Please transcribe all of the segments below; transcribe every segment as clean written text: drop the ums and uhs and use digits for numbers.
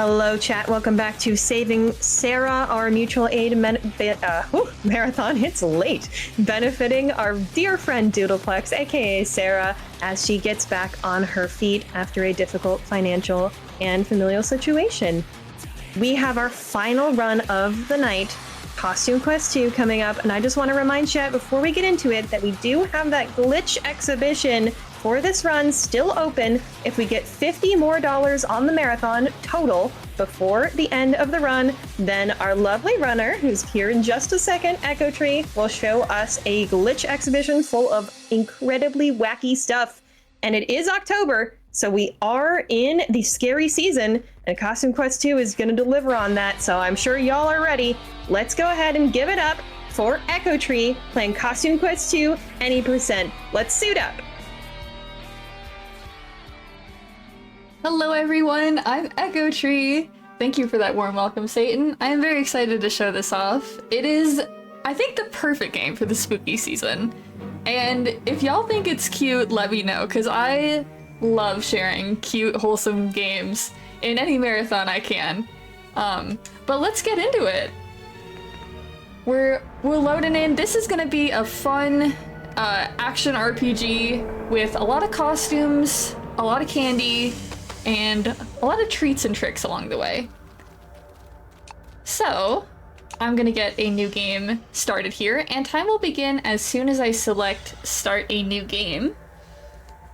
Hello, chat. Welcome back to Saving Sarah, our mutual aid marathon. It's late. Benefiting our dear friend Doodleplex, aka Sarah, as she gets back on her feet after a difficult financial and familial situation. We have our final run of the night, Costume Quest 2, coming up, and I just want to remind chat before we get into it that we do have that glitch exhibition for this run still open. If we get $50 more on the marathon total before the end of the run, then our lovely runner, who's here in just a second, Echo Tree, will show us a glitch exhibition full of incredibly wacky stuff. And it is October, so we are in the scary season, and Costume Quest 2 is going to deliver on that, so I'm sure y'all are ready. Let's go ahead and give it up for Echo Tree playing Costume Quest 2 any percent. Let's suit up. Hello everyone, I'm Echo Tree. Thank you for that warm welcome, Satan. I am very excited to show this off. It is, I think, the perfect game for the spooky season. And if y'all think it's cute, let me know, because I love sharing cute, wholesome games in any marathon I can. But let's get into it. We're loading in. This is gonna be a fun action RPG with a lot of costumes, a lot of candy, and a lot of treats and tricks along the way. So, I'm gonna get a new game started here, and time will begin as soon as I select Start a New Game.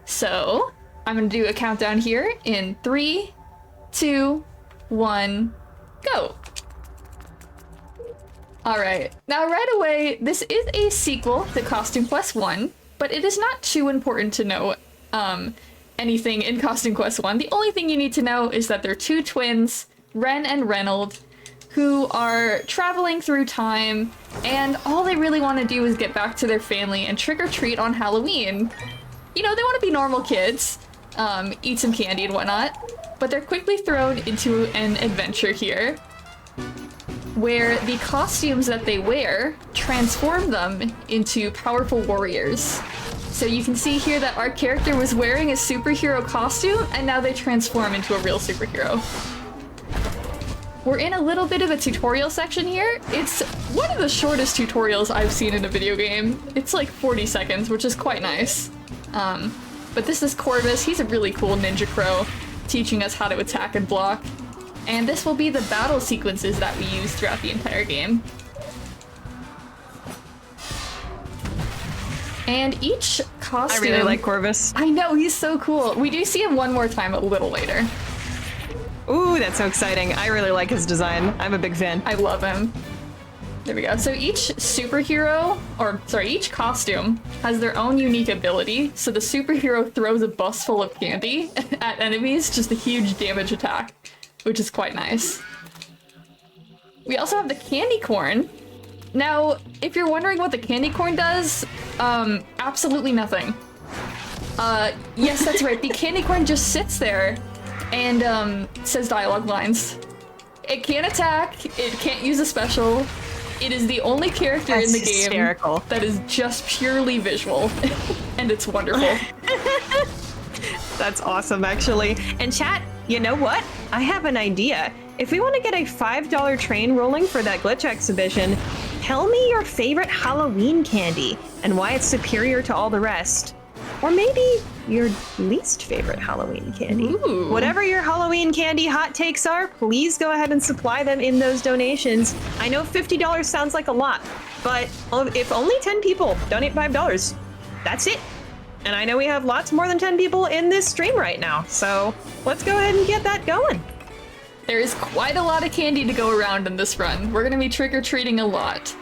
So, I'm gonna do a countdown here in 3, 2, 1, go! Alright, now right away, this is a sequel to Costume Quest 1, but it is not too important to know anything in Costume Quest 1. The only thing you need to know is that they're two twins, Ren and Reynold, who are traveling through time, and all they really want to do is get back to their family and trick-or-treat on Halloween. You know, they want to be normal kids, eat some candy and whatnot, but they're quickly thrown into an adventure here, where the costumes that they wear transform them into powerful warriors. So you can see here that our character was wearing a superhero costume, and now they transform into a real superhero. We're in a little bit of a tutorial section here. It's one of the shortest tutorials I've seen in a video game. It's like 40 seconds, which is quite nice. But this is Corvus. He's a really cool ninja crow, teaching us how to attack and block. And this will be the battle sequences that we use throughout the entire game. And each costume... I really like Corvus. I know, he's so cool. We do see him one more time a little later. Ooh, that's so exciting. I really like his design. I'm a big fan. I love him. There we go. So each superhero, or sorry, each costume has their own unique ability. So the superhero throws a bus full of candy at enemies, just a huge damage attack, which is quite nice. We also have the candy corn. Now, if you're wondering what the candy corn does, absolutely nothing. Yes, that's right. The candy corn just sits there and says dialogue lines. It can't attack, it can't use a special. It is the only character in the game hysterical. that is just purely visual, and it's wonderful. That's awesome, actually. And chat, you know what? I have an idea. If we want to get a $5 train rolling for that glitch exhibition, tell me your favorite Halloween candy and why it's superior to all the rest. Or maybe your least favorite Halloween candy. Ooh. Whatever your Halloween candy hot takes are, please go ahead and supply them in those donations. I know $50 sounds like a lot, but if only 10 people donate $5, that's it. And I know we have lots more than 10 people in this stream right now, so let's go ahead and get that going. There is quite a lot of candy to go around in this run. We're gonna be trick-or-treating a lot.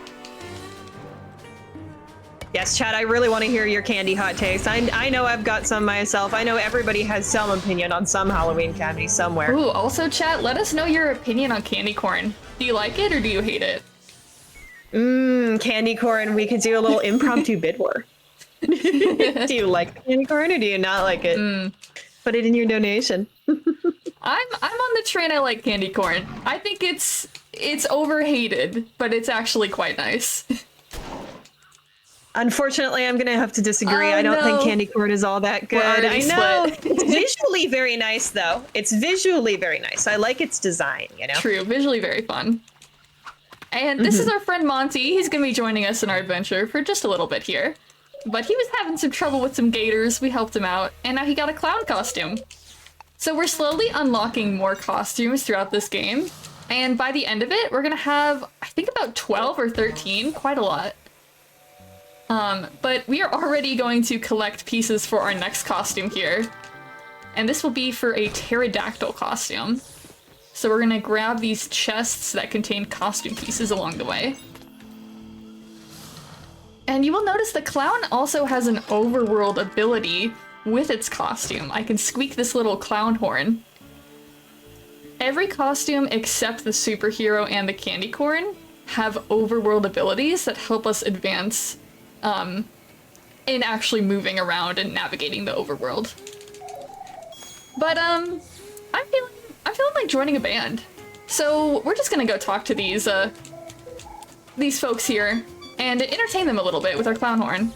Yes, Chad, I really want to hear your candy hot takes. I know I've got some myself. I know everybody has some opinion on some Halloween candy somewhere. Ooh, also chat, let us know your opinion on candy corn. Do you like it or do you hate it? Candy corn, we could do a little impromptu bid war. Do you like candy corn or do you not like it? Put it in your donation. I'm on the train. I like candy corn. I think it's overhated, but it's actually quite nice. Unfortunately, I'm gonna have to disagree. Oh, I don't think no. candy corn is all that good. I already know. split. It's visually very nice, though. It's visually very nice. I like its design, you know? True, visually very fun. And this is our friend Monty. He's gonna be joining us in our adventure for just a little bit here. But he was having some trouble with some gators. We helped him out, and now he got a clown costume. So we're slowly unlocking more costumes throughout this game. And by the end of it, we're gonna have, I think, about 12 or 13, quite a lot. But we are already going to collect pieces for our next costume here. And this will be for a pterodactyl costume. So we're gonna grab these chests that contain costume pieces along the way. And you will notice the clown also has an overworld ability with its costume. I can squeak this little clown horn. Every costume except the superhero and the candy corn have overworld abilities that help us advance in actually moving around and navigating the overworld. But I'm feeling like joining a band. So we're just gonna go talk to these folks here and entertain them a little bit with our clown horn.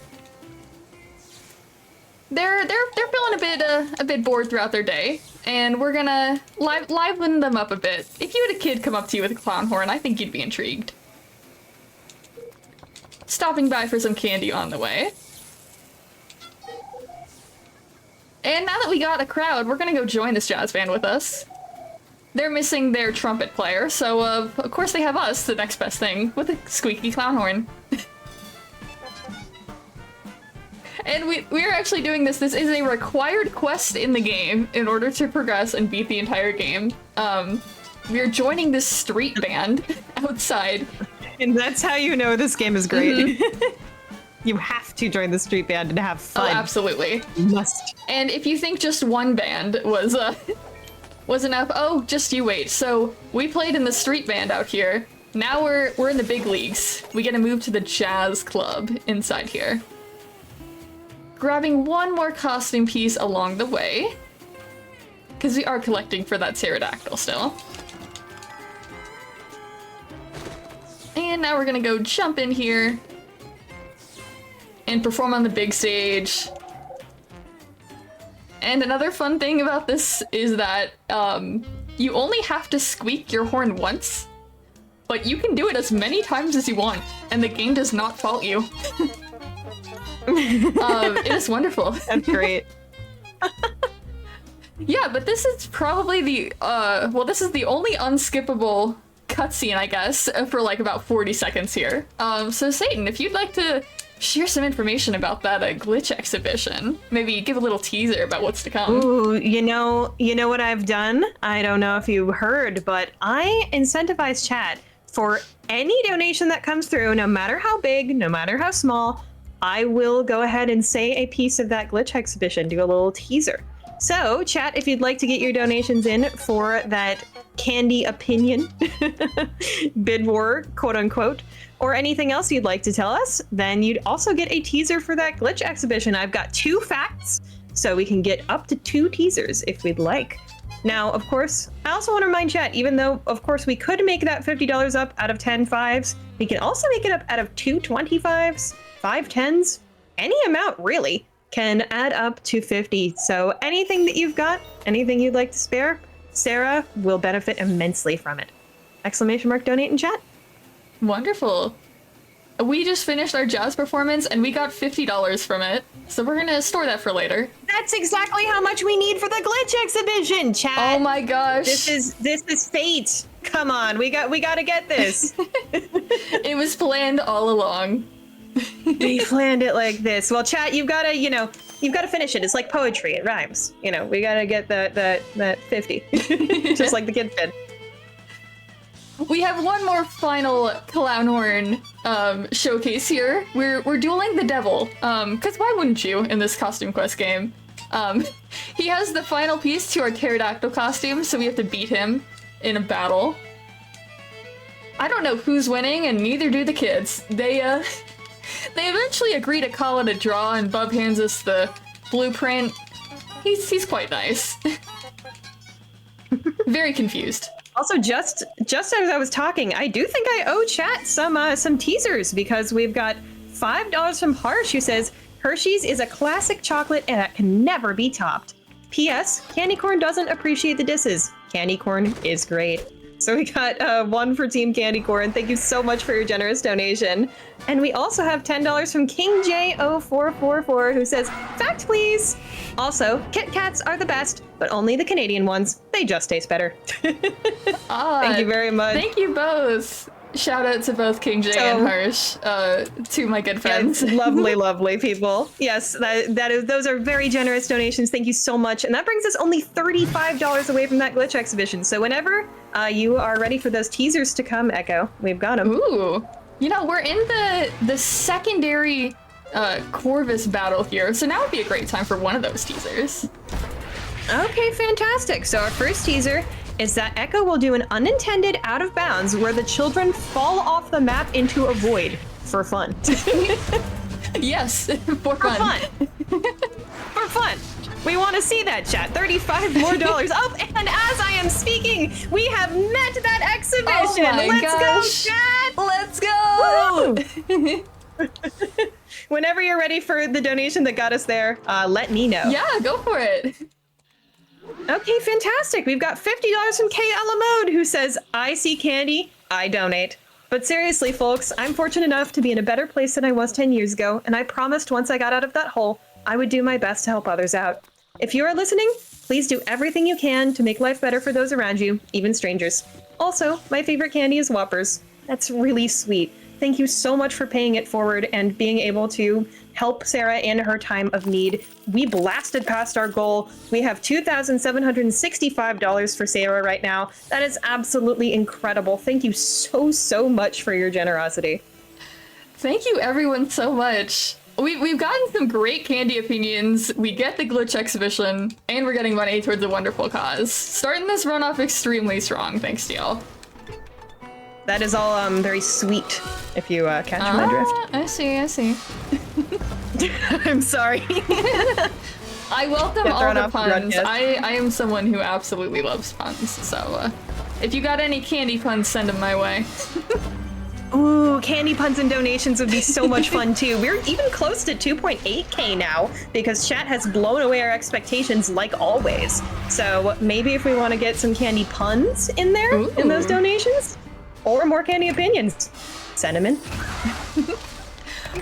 They're feeling a bit bored throughout their day, and we're gonna liven them up a bit. If you had a kid come up to you with a clown horn, I think you'd be intrigued. Stopping by for some candy on the way. And now that we got a crowd, we're gonna go join this jazz band with us. They're missing their trumpet player, so of course they have us, the next best thing, with a squeaky clown horn. And we're actually doing this. This is a required quest in the game in order to progress and beat the entire game. We're joining this street band outside. And that's how you know this game is great. You have to join the street band and have fun. Oh, absolutely. You must. And if you think just one band was enough, oh, just you wait. So we played in the street band out here. Now we're in the big leagues. We get to move to the jazz club inside here. Grabbing one more costume piece along the way, because we are collecting for that pterodactyl still. And now we're gonna go jump in here and perform on the big stage. And another fun thing about this is that you only have to squeak your horn once, but you can do it as many times as you want, and the game does not fault you. It is wonderful. That's great. Yeah, but this is probably the this is the only unskippable cutscene, I guess, for like about 40 seconds here. So Satan, if you'd like to share some information about that glitch exhibition, maybe give a little teaser about what's to come. Ooh, you know what I've done? I don't know if you heard, but I incentivize chat for any donation that comes through, no matter how big, no matter how small. I will go ahead and say a piece of that glitch exhibition, do a little teaser. So, chat, if you'd like to get your donations in for that candy opinion, bid war, quote unquote, or anything else you'd like to tell us, then you'd also get a teaser for that glitch exhibition. I've got 2 facts, so we can get up to 2 teasers if we'd like. Now, of course, I also want to remind chat, even though, of course, we could make that $50 up out of 10 5s, we can also make it up out of 2 25s, 5 10s, any amount really can add up to 50. So anything that you've got, anything you'd like to spare, Sarah will benefit immensely from it. Exclamation mark donate in chat. Wonderful. We just finished our jazz performance and we got $50 from it, so we're gonna store that for later. That's exactly how much we need for the glitch exhibition, chat. Oh my gosh. This is fate. Come on, we gotta get this. It was planned all along. We planned it like this. Well, chat, you've gotta finish it. It's like poetry, it rhymes. We gotta get that 50. Just like the kid did. We have one more final clown horn showcase here. We're dueling the devil. Cause why wouldn't you in this costume quest game? He has the final piece to our pterodactyl costume, so we have to beat him in a battle. I don't know who's winning, and neither do the kids. They eventually agree to call it a draw, and Bub hands us the blueprint. He's quite nice. Very confused. Also, just as I was talking, I do think I owe chat some teasers, because we've got $5 from Harsh, who says, Hershey's is a classic chocolate and that can never be topped. P.S. Candy corn doesn't appreciate the disses. Candy corn is great. So we got one for Team Candy Corn. Thank you so much for your generous donation. And we also have $10 from King J0444, who says, fact please. Also, Kit Kats are the best, but only the Canadian ones. They just taste better. Thank you very much. Thank you both. Shout out to both King J and Harsh, two my good friends. Yeah, lovely, lovely people. Yes, those are very generous donations. Thank you so much. And that brings us only $35 away from that glitch exhibition. So whenever you are ready for those teasers to come, Echo, we've got them. Ooh. You know, we're in the secondary Corvus battle here, so now would be a great time for one of those teasers. Okay, fantastic. So our first teaser is that Echo will do an unintended out of bounds where the children fall off the map into a void for fun. Yes, for fun. For fun. We want to see that, chat. $35 more. Oh, and as I am speaking, we have met that exhibition. Oh my Let's gosh. go, chat. Let's go. Whenever you're ready for the donation that got us there, let me know. Yeah, go for it. Okay, fantastic. We've got $50 from K. Alamode, who says, I see candy, I donate. But seriously, folks, I'm fortunate enough to be in a better place than I was 10 years ago, and I promised once I got out of that hole, I would do my best to help others out. If you are listening, please do everything you can to make life better for those around you, even strangers. Also, my favorite candy is Whoppers. That's really sweet. Thank you so much for paying it forward and being able to help Sarah in her time of need. We blasted past our goal. We have $2,765 for Sarah right now. That is absolutely incredible. Thank you so, so much for your generosity. Thank you everyone so much. We've gotten some great candy opinions, we get the glitch exhibition, and we're getting money towards a wonderful cause. Starting this run off extremely strong, thanks to y'all. That is all very sweet, if you catch my drift. I see. I'm sorry. I welcome all the puns. I am someone who absolutely loves puns, so if you got any candy puns, send them my way. Ooh, candy puns and donations would be so much fun too. We're even close to 2.8K now because chat has blown away our expectations like always. So maybe if we want to get some candy puns in there in those donations, or more candy opinions, send them in.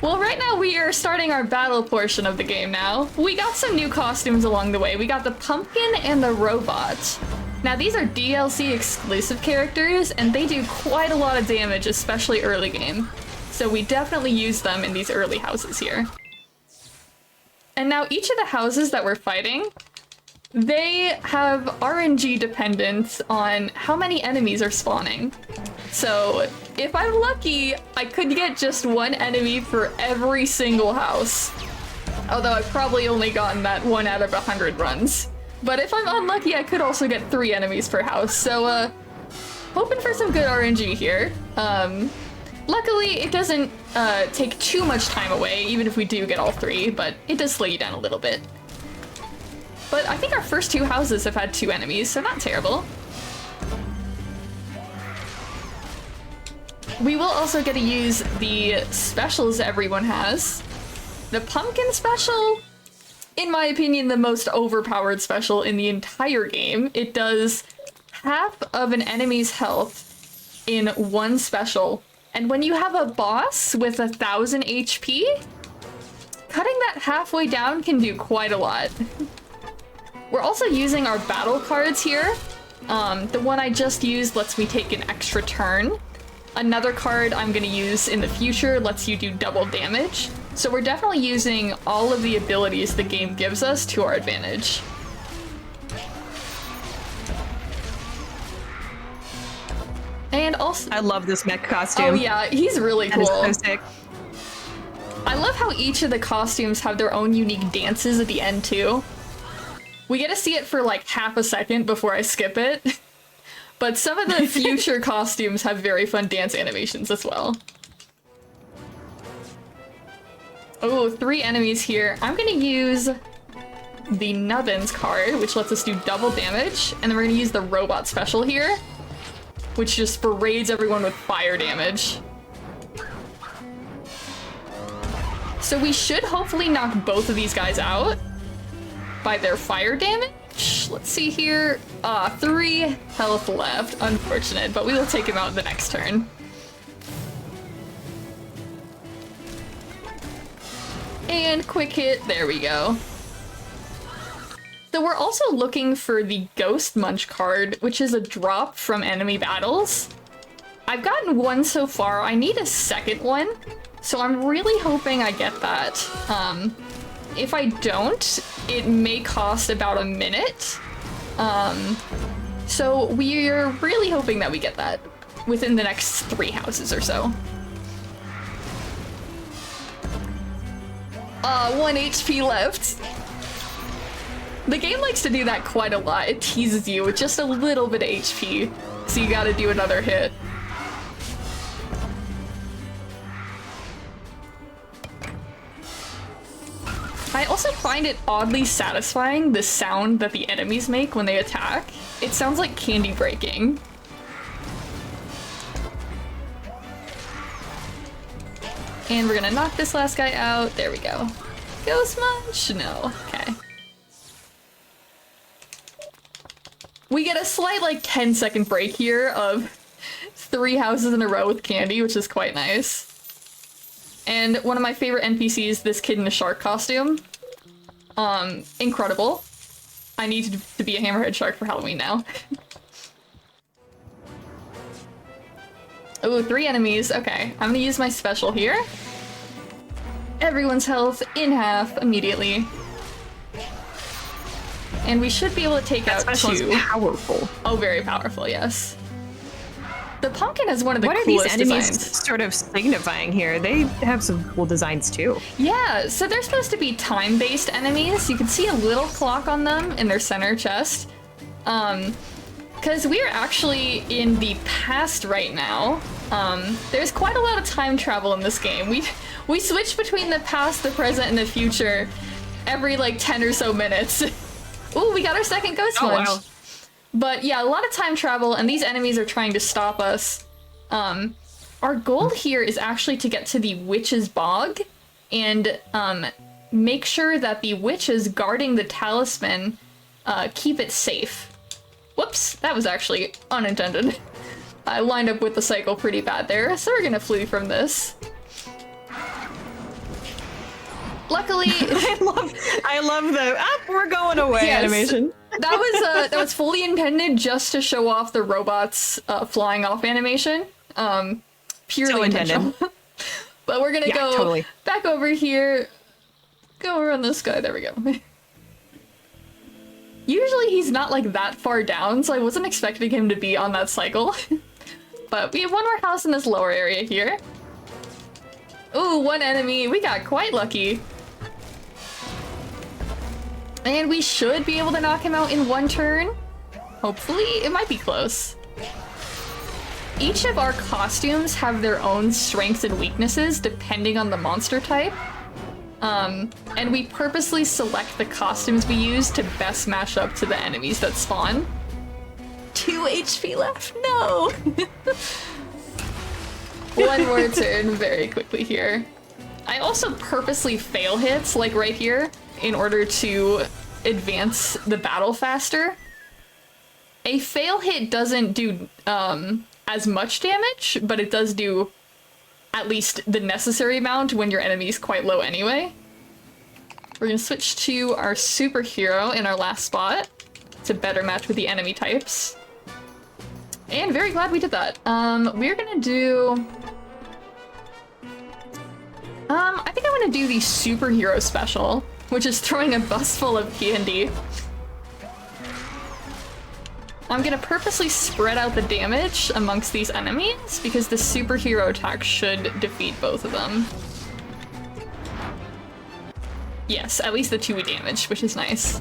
Well, right now we are starting our battle portion of the game now. We got some new costumes along the way. We got the pumpkin and the robot. Now these are DLC exclusive characters and they do quite a lot of damage, especially early game. So we definitely use them in these early houses here. And now each of the houses that we're fighting, they have RNG dependence on how many enemies are spawning. So if I'm lucky, I could get just one enemy for every single house. Although I've probably only gotten that 1 out of 100 runs. But if I'm unlucky, I could also get 3 enemies per house. So hoping for some good RNG here. Luckily, it doesn't take too much time away, even if we do get all 3, but it does slow you down a little bit. But I think our first 2 houses have had 2 enemies, so not terrible. We will also get to use the specials everyone has. The pumpkin special, in my opinion, the most overpowered special in the entire game. It does half of an enemy's health in 1 special. And when you have a boss with 1,000 HP, cutting that halfway down can do quite a lot. We're also using our battle cards here. The one I just used lets me take an extra turn. Another card I'm gonna use in the future lets you do double damage. So we're definitely using all of the abilities the game gives us to our advantage. And also, I love this mech costume. oh yeah, he's really cool. That is so sick. I love how each of the costumes have their own unique dances at the end too. We get to see it for like half a second before I skip it. But some of the future costumes have very fun dance animations as well. Oh, 3 enemies here. I'm gonna use the Nubbins card, which lets us do double damage, and then we're gonna use the robot special here, which just berates everyone with fire damage. So we should hopefully knock both of these guys out by their fire damage. Let's see here. 3 health left. Unfortunate, but we will take him out in the next turn. And quick hit. There we go. So we're also looking for the Ghost Munch card, which is a drop from enemy battles. I've gotten one so far. I need a second one, so I'm really hoping I get that. If I don't, it may cost about a minute. So we're really hoping that we get that within the next 3 houses or so. 1 HP left. The game likes to do that quite a lot. It teases you with just a little bit of HP, so you gotta do another hit. I also find it oddly satisfying, the sound that the enemies make when they attack. It sounds like candy breaking. And we're gonna knock this last guy out. There we go. Ghost Munch? No. Okay. We get a slight, like, 10-second break here of 3 houses in a row with candy, which is quite nice. And one of my favorite NPCs, this kid in a shark costume. Incredible. I need to be a hammerhead shark for Halloween now. Ooh, 3 enemies. Okay, I'm gonna use my special here. Everyone's health in half immediately. And we should be able to take out 2. Is powerful. Oh, very powerful, yes. The pumpkin is one of the what coolest are these enemies designs. sort of signifying here? They have some cool designs too. Yeah, so they're supposed to be time-based enemies. You can see a little clock on them in their center chest. Because we are actually in the past right now. There's quite a lot of time travel in this game. We switch between the past, the present, and the future every like 10 or so minutes. Ooh, we got our second Ghost Munch. Wow. But yeah, a lot of time travel, and these enemies are trying to stop us. Our goal here is actually to get to the Witch's Bog and make sure that the witches guarding the talisman keep it safe. Whoops, that was actually unintended. I lined up with the cycle pretty bad there, so we're gonna flee from this. Luckily, I love the we're going away yes, animation. that was fully intended just to show off the robots flying off animation. Purely So intended. intentional. But we're gonna go totally. back over here. Go around this guy. There we go. Usually he's not like that far down, so I wasn't expecting him to be on that cycle. But we have one more house in this lower area here. Ooh, 1 enemy. We got quite lucky. And we should be able to knock him out in 1 turn. Hopefully, it might be close. Each of our costumes have their own strengths and weaknesses depending on the monster type. And we purposely select the costumes we use to best match up to the enemies that spawn. 2 HP left, no! 1 more turn very quickly here. I also purposely fail hits, like right here, in order to advance the battle faster. A fail hit doesn't do as much damage, but it does do at least the necessary amount when your enemy is quite low anyway. We're gonna switch to our superhero in our last spot to better match with the enemy types. And very glad we did that. We're gonna do... I think I want to do the superhero special, which is throwing a bus full of candy. I'm gonna purposely spread out the damage amongst these enemies because the superhero attack should defeat both of them. Yes, at least the 2 damage, which is nice.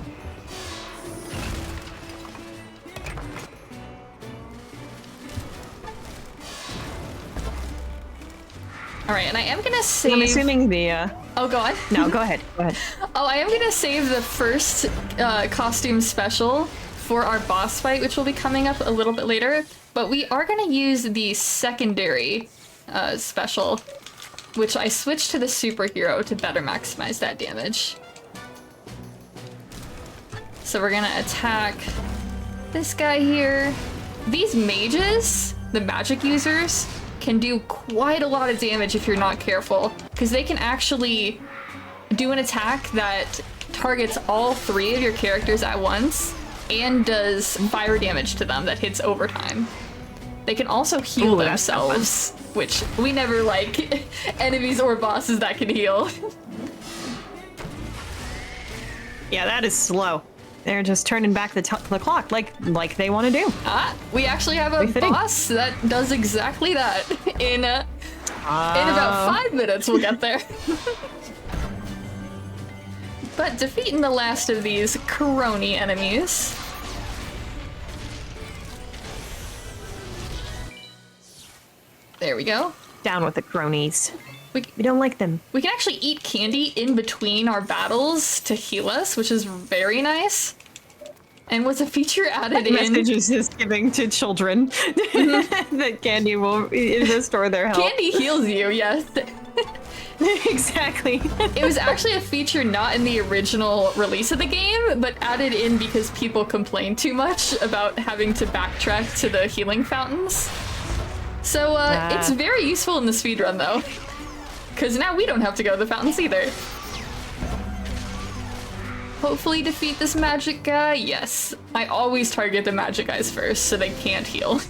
Alright, and I am gonna save... I'm assuming the... Oh, go on. No, go ahead. Go ahead. Oh, I am gonna save the first costume special for our boss fight, which will be coming up a little bit later. But we are gonna use the secondary special which I switched to the superhero to better maximize that damage. So we're gonna attack this guy here. These mages, the magic users, can do quite a lot of damage if you're not careful, because they can actually do an attack that targets all 3 of your characters at once and does fire damage to them that hits over time. They can also heal themselves, which we never like enemies or bosses that can heal. Yeah, that is slow. They're just turning back the clock like they want to do. We actually have a boss that does exactly that. In about 5 minutes, we'll get there. But defeating the last of these crony enemies. There we go. Down with the cronies. We don't like them. We can actually eat candy in between our battles to heal us, which is very nice. And was a feature added in. Messages is giving to children that candy will restore their health. Candy heals you, yes. Exactly. It was actually a feature not in the original release of the game, but added in because people complained too much about having to backtrack to the healing fountains. So it's very useful in the speedrun though. Because now we don't have to go to the fountains either. Hopefully defeat this magic guy. Yes, I always target the magic guys first so they can't heal.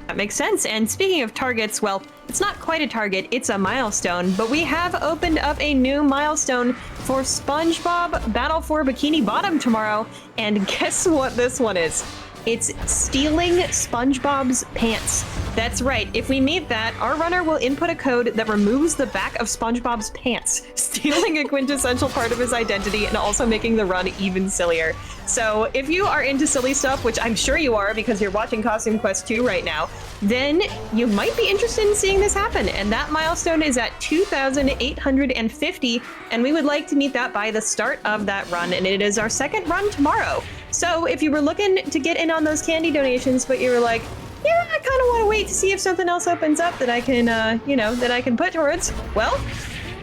That makes sense. And speaking of targets, well, it's not quite a target, it's a milestone, but we have opened up a new milestone for SpongeBob Battle for Bikini Bottom tomorrow. And guess what this one is? It's stealing SpongeBob's pants. That's right. If we meet that, our runner will input a code that removes the back of SpongeBob's pants, stealing a quintessential part of his identity and also making the run even sillier. So if you are into silly stuff, which I'm sure you are because you're watching Costume Quest 2 right now, then you might be interested in seeing this happen. And that milestone is at 2,850, and we would like to meet that by the start of that run, and it is our second run tomorrow. So if you were looking to get in on those candy donations, but you were like, yeah, I kind of want to wait to see if something else opens up that I can, that I can put towards, well,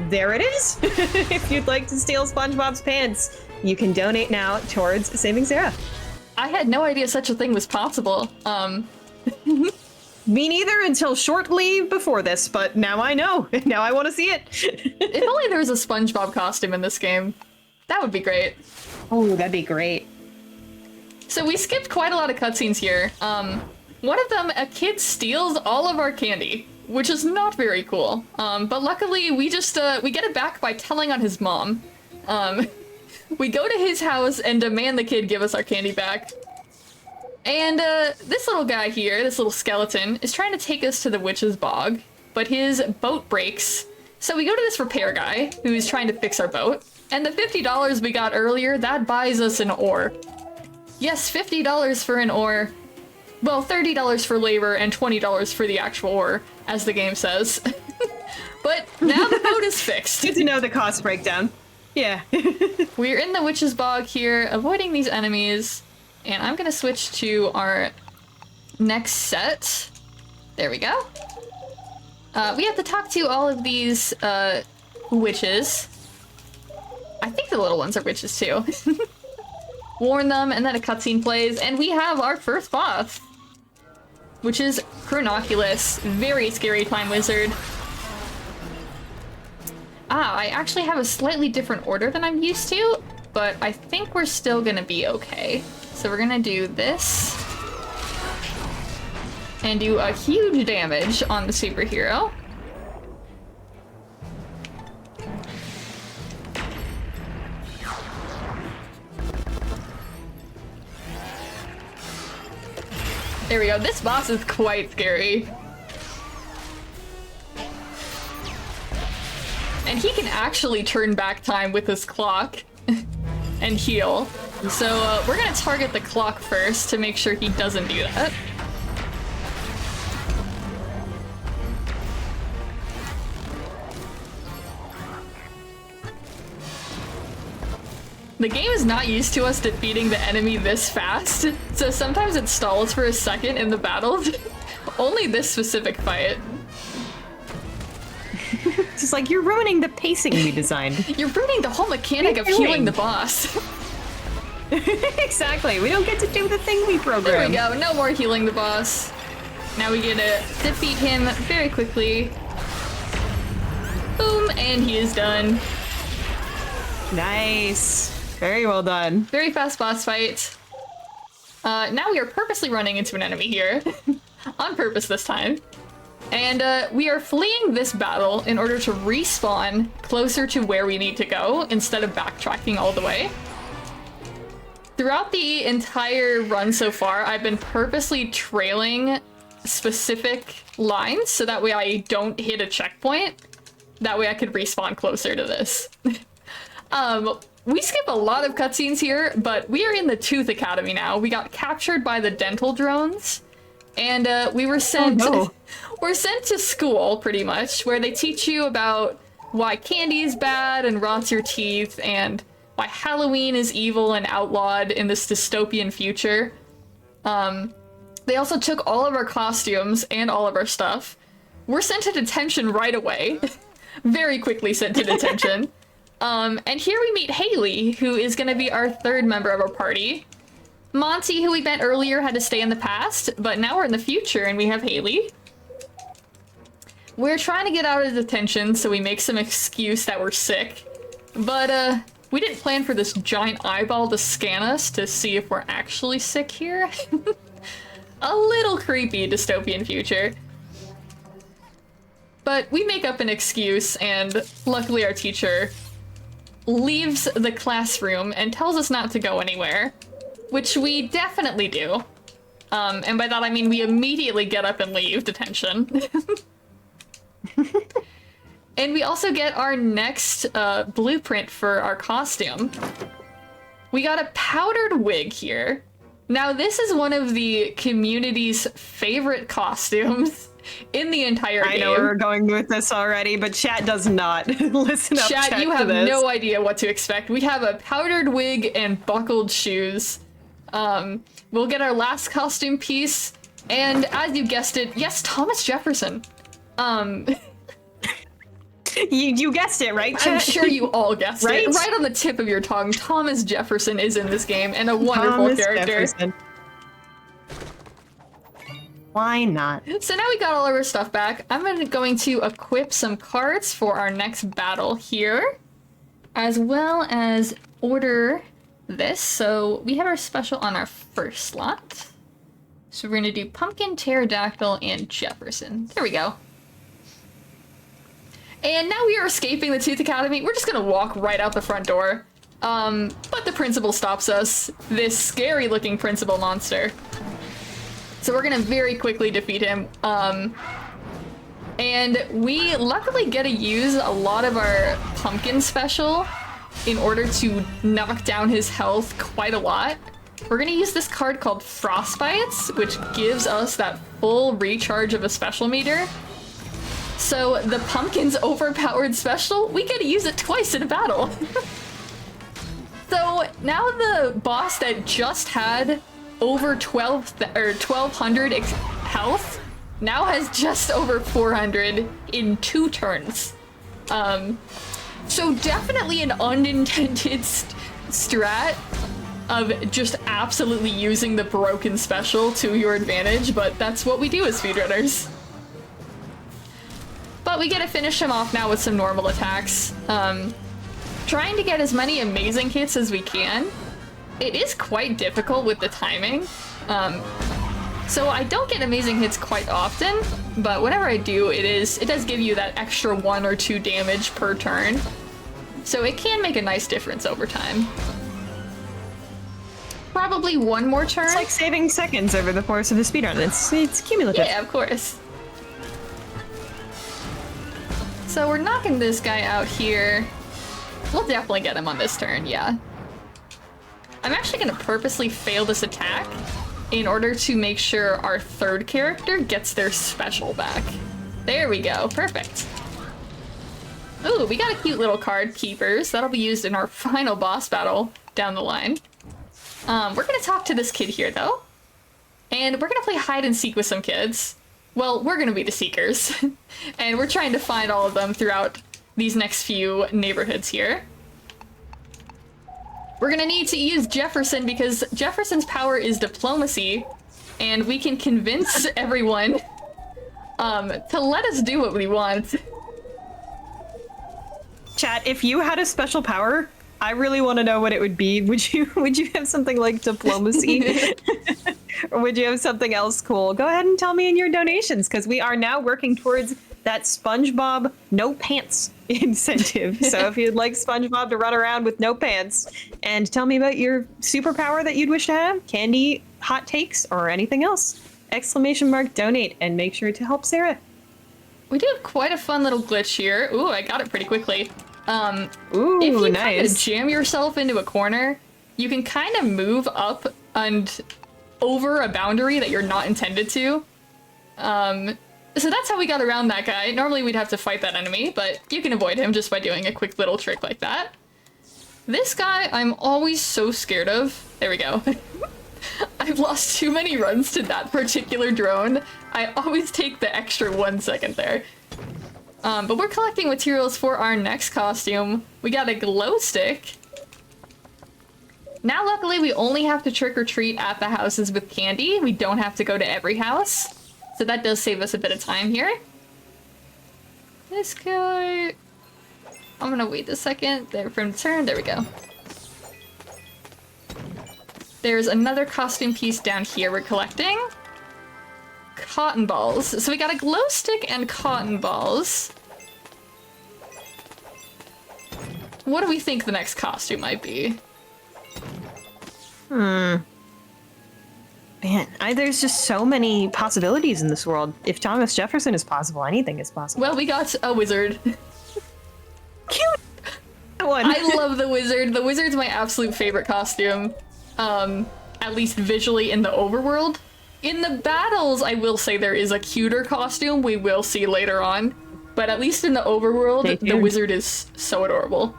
there it is. If you'd like to steal SpongeBob's pants, you can donate now towards saving Sarah. I had no idea such a thing was possible. Me neither until shortly before this, but now I know. Now I want to see it. If only there was a SpongeBob costume in this game. That would be great. Oh, that'd be great. So we skipped quite a lot of cutscenes here. One of them, a kid steals all of our candy, which is not very cool. But luckily we just, we get it back by telling on his mom. We go to his house and demand the kid give us our candy back. And this little guy here, this little skeleton, is trying to take us to the witch's bog, but his boat breaks. So we go to this repair guy who's trying to fix our boat. And the $50 we got earlier, that buys us an oar. Yes, $50 for an oar. Well, $30 for labor and $20 for the actual oar, as the game says. But now the boat is fixed. Good to know the cost breakdown. Yeah. We're in the witch's bog here, avoiding these enemies. And I'm gonna switch to our next set. There we go. We have to talk to all of these witches. I think the little ones are witches too. Warn them, and then a cutscene plays, and we have our first boss, which is Chronoculus, very scary time wizard. I actually have a slightly different order than I'm used to, but I think we're still gonna be okay. So we're gonna do this, and do a huge damage on the superhero. There we go. This boss is quite scary. And he can actually turn back time with his clock and heal. So we're gonna target the clock first to make sure he doesn't do that. The game is not used to us defeating the enemy this fast, so sometimes it stalls for a second in the battle Only this specific fight. It's just like, you're ruining the pacing we designed. You're ruining the whole mechanic of What are you healing doing? the boss. Exactly. We don't get to do the thing we There programmed. we go. No more healing the boss. Now we get to defeat him very quickly. Boom, and he is done. Nice. Very well done. Very fast boss fight. Now we are purposely running into an enemy here. On purpose this time. And we are fleeing this battle in order to respawn closer to where we need to go instead of backtracking all the way. Throughout the entire run so far, I've been purposely trailing specific lines so that way I don't hit a checkpoint. That way I could respawn closer to this. We skip a lot of cutscenes here, but we are in the Tooth Academy now. We got captured by the dental drones, and we were sent we're sent to school, pretty much, where they teach you about why candy is bad and rots your teeth, and why Halloween is evil and outlawed in this dystopian future. They also took all of our costumes and all of our stuff. We're sent to detention right away. Very quickly sent to detention. And here we meet Haley, who is going to be our third member of our party. Monty, who we met earlier, had to stay in the past, but now we're in the future and we have Haley. We're trying to get out of detention, so we make some excuse that we're sick. But, we didn't plan for this giant eyeball to scan us to see if we're actually sick here. A little creepy dystopian future. But we make up an excuse, and luckily our teacher leaves the classroom and tells us not to go anywhere, which we definitely do. And by that I mean we immediately get up and leave detention. And we also get our next blueprint for our costume. We got a powdered wig here. Now this is one of the community's favorite costumes in the entire game. I know we're going with this already, but chat does not. Listen up, Chat, you to have this. no idea what to expect. We have a powdered wig and buckled shoes. We'll get our last costume piece, and as you guessed it, yes, Thomas Jefferson. You guessed it, right, chat? I'm sure you all guessed Right? it. Right on the tip of your tongue, Thomas Jefferson is in this game, and a wonderful Thomas character. Jefferson. Why not? So now we got all of our stuff back. I'm going to equip some cards for our next battle here, as well as order this. So we have our special on our first slot. So we're gonna do Pumpkin, Pterodactyl, and Jefferson. There we go. And now we are escaping the Tooth Academy. We're just gonna walk right out the front door. But the principal stops us. This scary looking principal monster. So we're gonna very quickly defeat him. And we luckily get to use a lot of our pumpkin special in order to knock down his health quite a lot. We're gonna use this card called Frostbites, which gives us that full recharge of a special meter. So the pumpkin's overpowered special, we get to use it twice in a battle. So now the boss that just had over 1200 health now has just over 400 in 2 turns. So definitely an unintended strat of just absolutely using the broken special to your advantage, but that's what we do as speedrunners. But we get to finish him off now with some normal attacks. Trying to get as many amazing hits as we can. It is quite difficult with the timing. So I don't get amazing hits quite often, but whenever I do, it does give you that extra 1 or 2 damage per turn. So it can make a nice difference over time. Probably one more turn. It's like saving seconds over the course of a speedrun. It's cumulative. Yeah, of course. So we're knocking this guy out here. We'll definitely get him on this turn, yeah. I'm actually gonna purposely fail this attack in order to make sure our third character gets their special back. There we go, perfect. Ooh, we got a cute little card, Keepers. That'll be used in our final boss battle down the line. We're gonna talk to this kid here, though. And we're gonna play hide and seek with some kids. Well, we're gonna be the Seekers. And we're trying to find all of them throughout these next few neighborhoods here. We're gonna need to use Jefferson because Jefferson's power is diplomacy, and we can convince everyone to let us do what we want. Chat, if you had a special power, I really want to know what it would be. Would you have something like diplomacy? Or would you have something else cool? Go ahead and tell me in your donations, because we are now working towards that SpongeBob no pants incentive. So if you'd like SpongeBob to run around with no pants, and tell me about your superpower that you'd wish to have, candy, hot takes, or anything else, ! Donate, and make sure to help Sarah. We do have quite a fun little glitch here. Ooh, I got it pretty quickly. Ooh, if you nice. kind of jam yourself into a corner, you can kind of move up and over a boundary that you're not intended to. So that's how we got around that guy. Normally we'd have to fight that enemy, but you can avoid him just by doing a quick little trick like that. This guy, I'm always so scared of. There we go. I've lost too many runs to that particular drone. I always take the extra 1 second there. But we're collecting materials for our next costume. We got a glow stick. Now, luckily, we only have to trick or treat at the houses with candy. We don't have to go to every house. So that does save us a bit of time here. This guy... I'm gonna wait a second there for him to turn. There we go. There's another costume piece down here we're collecting. Cotton balls. So we got a glow stick and cotton balls. What do we think the next costume might be? Man, there's just so many possibilities in this world. If Thomas Jefferson is possible, anything is possible. Well, we got a wizard. Cute one. I love the wizard. The wizard's my absolute favorite costume. At least visually in the overworld. In the battles, I will say there is a cuter costume we will see later on. But at least in the overworld, the wizard is so adorable.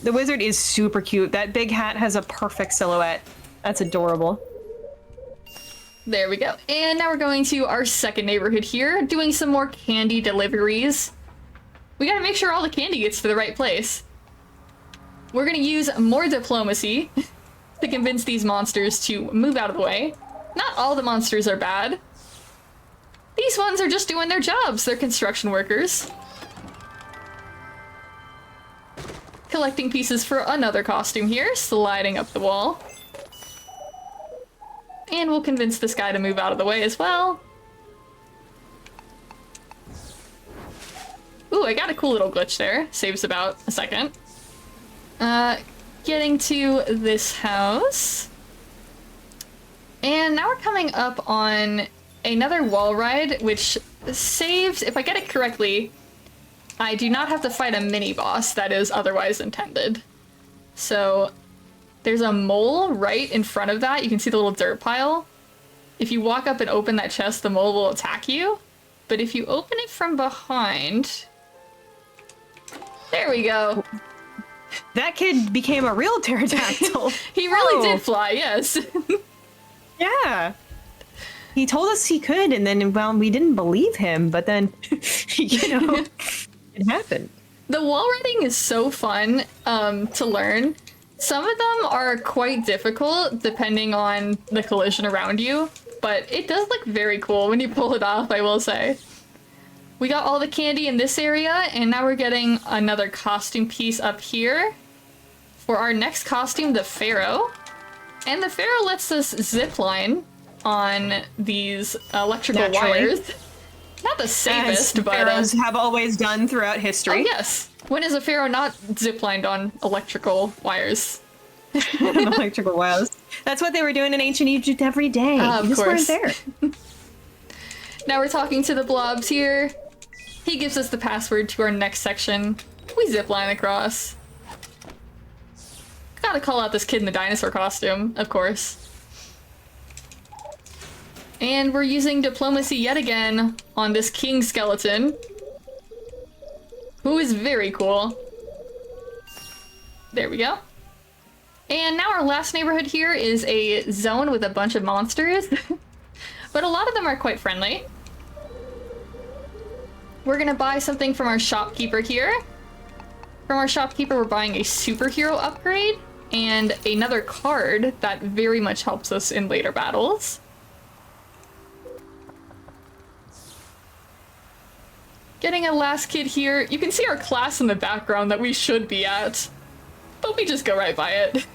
The wizard is super cute. That big hat has a perfect silhouette. That's adorable. There we go. And now we're going to our second neighborhood here, doing some more candy deliveries. We gotta make sure all the candy gets to the right place. We're gonna use more diplomacy to convince these monsters to move out of the way. Not all the monsters are bad. These ones are just doing their jobs. They're construction workers. Collecting pieces for another costume here, sliding up the wall. And we'll convince this guy to move out of the way as well. Ooh, I got a cool little glitch there. Saves about a second. Getting to this house. And now we're coming up on another wall ride, which saves, if I get it correctly, I do not have to fight a mini-boss that is otherwise intended. So there's a mole right in front of that. You can see the little dirt pile. If you walk up and open that chest, the mole will attack you. But if you open it from behind... There we go. That kid became a real pterodactyl. He really did fly, yes. Yeah. He told us he could, and then, well, we didn't believe him, but then, you know, it happened. The wall riding is so fun to learn. Some of them are quite difficult depending on the collision around you, but it does look very cool when you pull it off, I will say. We got all the candy in this area, and now we're getting another costume piece up here. For our next costume, the Pharaoh. And the Pharaoh lets us zipline on these electrical wires. Not the safest, as but... pharaohs have always done throughout history. Oh, yes. When is a Pharaoh not ziplined on electrical wires? Electrical wires. That's what they were doing in ancient Egypt every day. Of You just course. weren't there. Now we're talking to the blobs here. He gives us the password to our next section. We zipline across. Gotta call out this kid in the dinosaur costume, of course. And we're using diplomacy yet again on this king skeleton, who is very cool. There we go. And now our last neighborhood here is a zone with a bunch of monsters, but a lot of them are quite friendly. we're gonna buy something from our shopkeeper here. From our shopkeeper, we're buying a superhero upgrade and another card that very much helps us in later battles. Getting a last kid here. You can see our class in the background that we should be at, but we just go right by it.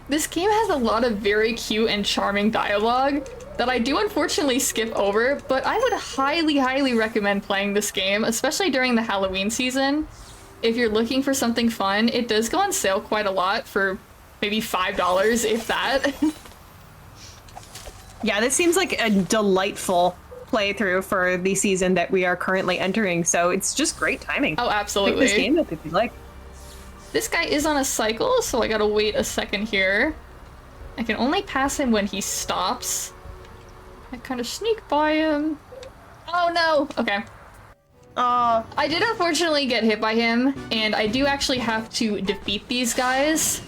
This game has a lot of very cute and charming dialogue that I do unfortunately skip over, but I would highly, highly recommend playing this game, especially during the Halloween season. If you're looking for something fun, it does go on sale quite a lot for maybe $5, if that. Yeah, this seems like a delightful playthrough for the season that we are currently entering, so it's just great timing. Oh, absolutely. Pick this game up if you like. This guy is on a cycle, so I gotta wait a second here. I can only pass him when he stops. I kind of sneak by him. Oh no! Okay. I did unfortunately get hit by him, and I do actually have to defeat these guys.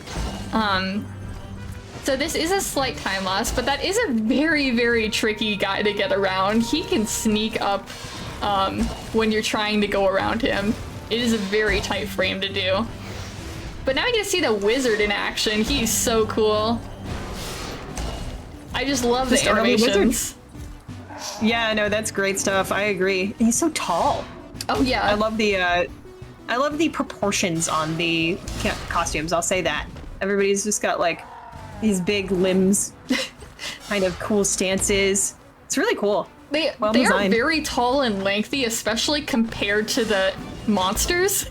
So this is a slight time loss, but that is a very, very tricky guy to get around. He can sneak up when you're trying to go around him. It is a very tight frame to do. But now I get to see the wizard in action. He's so cool. I just love the animations. Yeah, no, that's great stuff. I agree. He's so tall. Oh yeah. I love the proportions on the costumes. I'll say that. Everybody's just got like these big limbs, kind of cool stances. It's really cool. They are very tall and lengthy, especially compared to the monsters.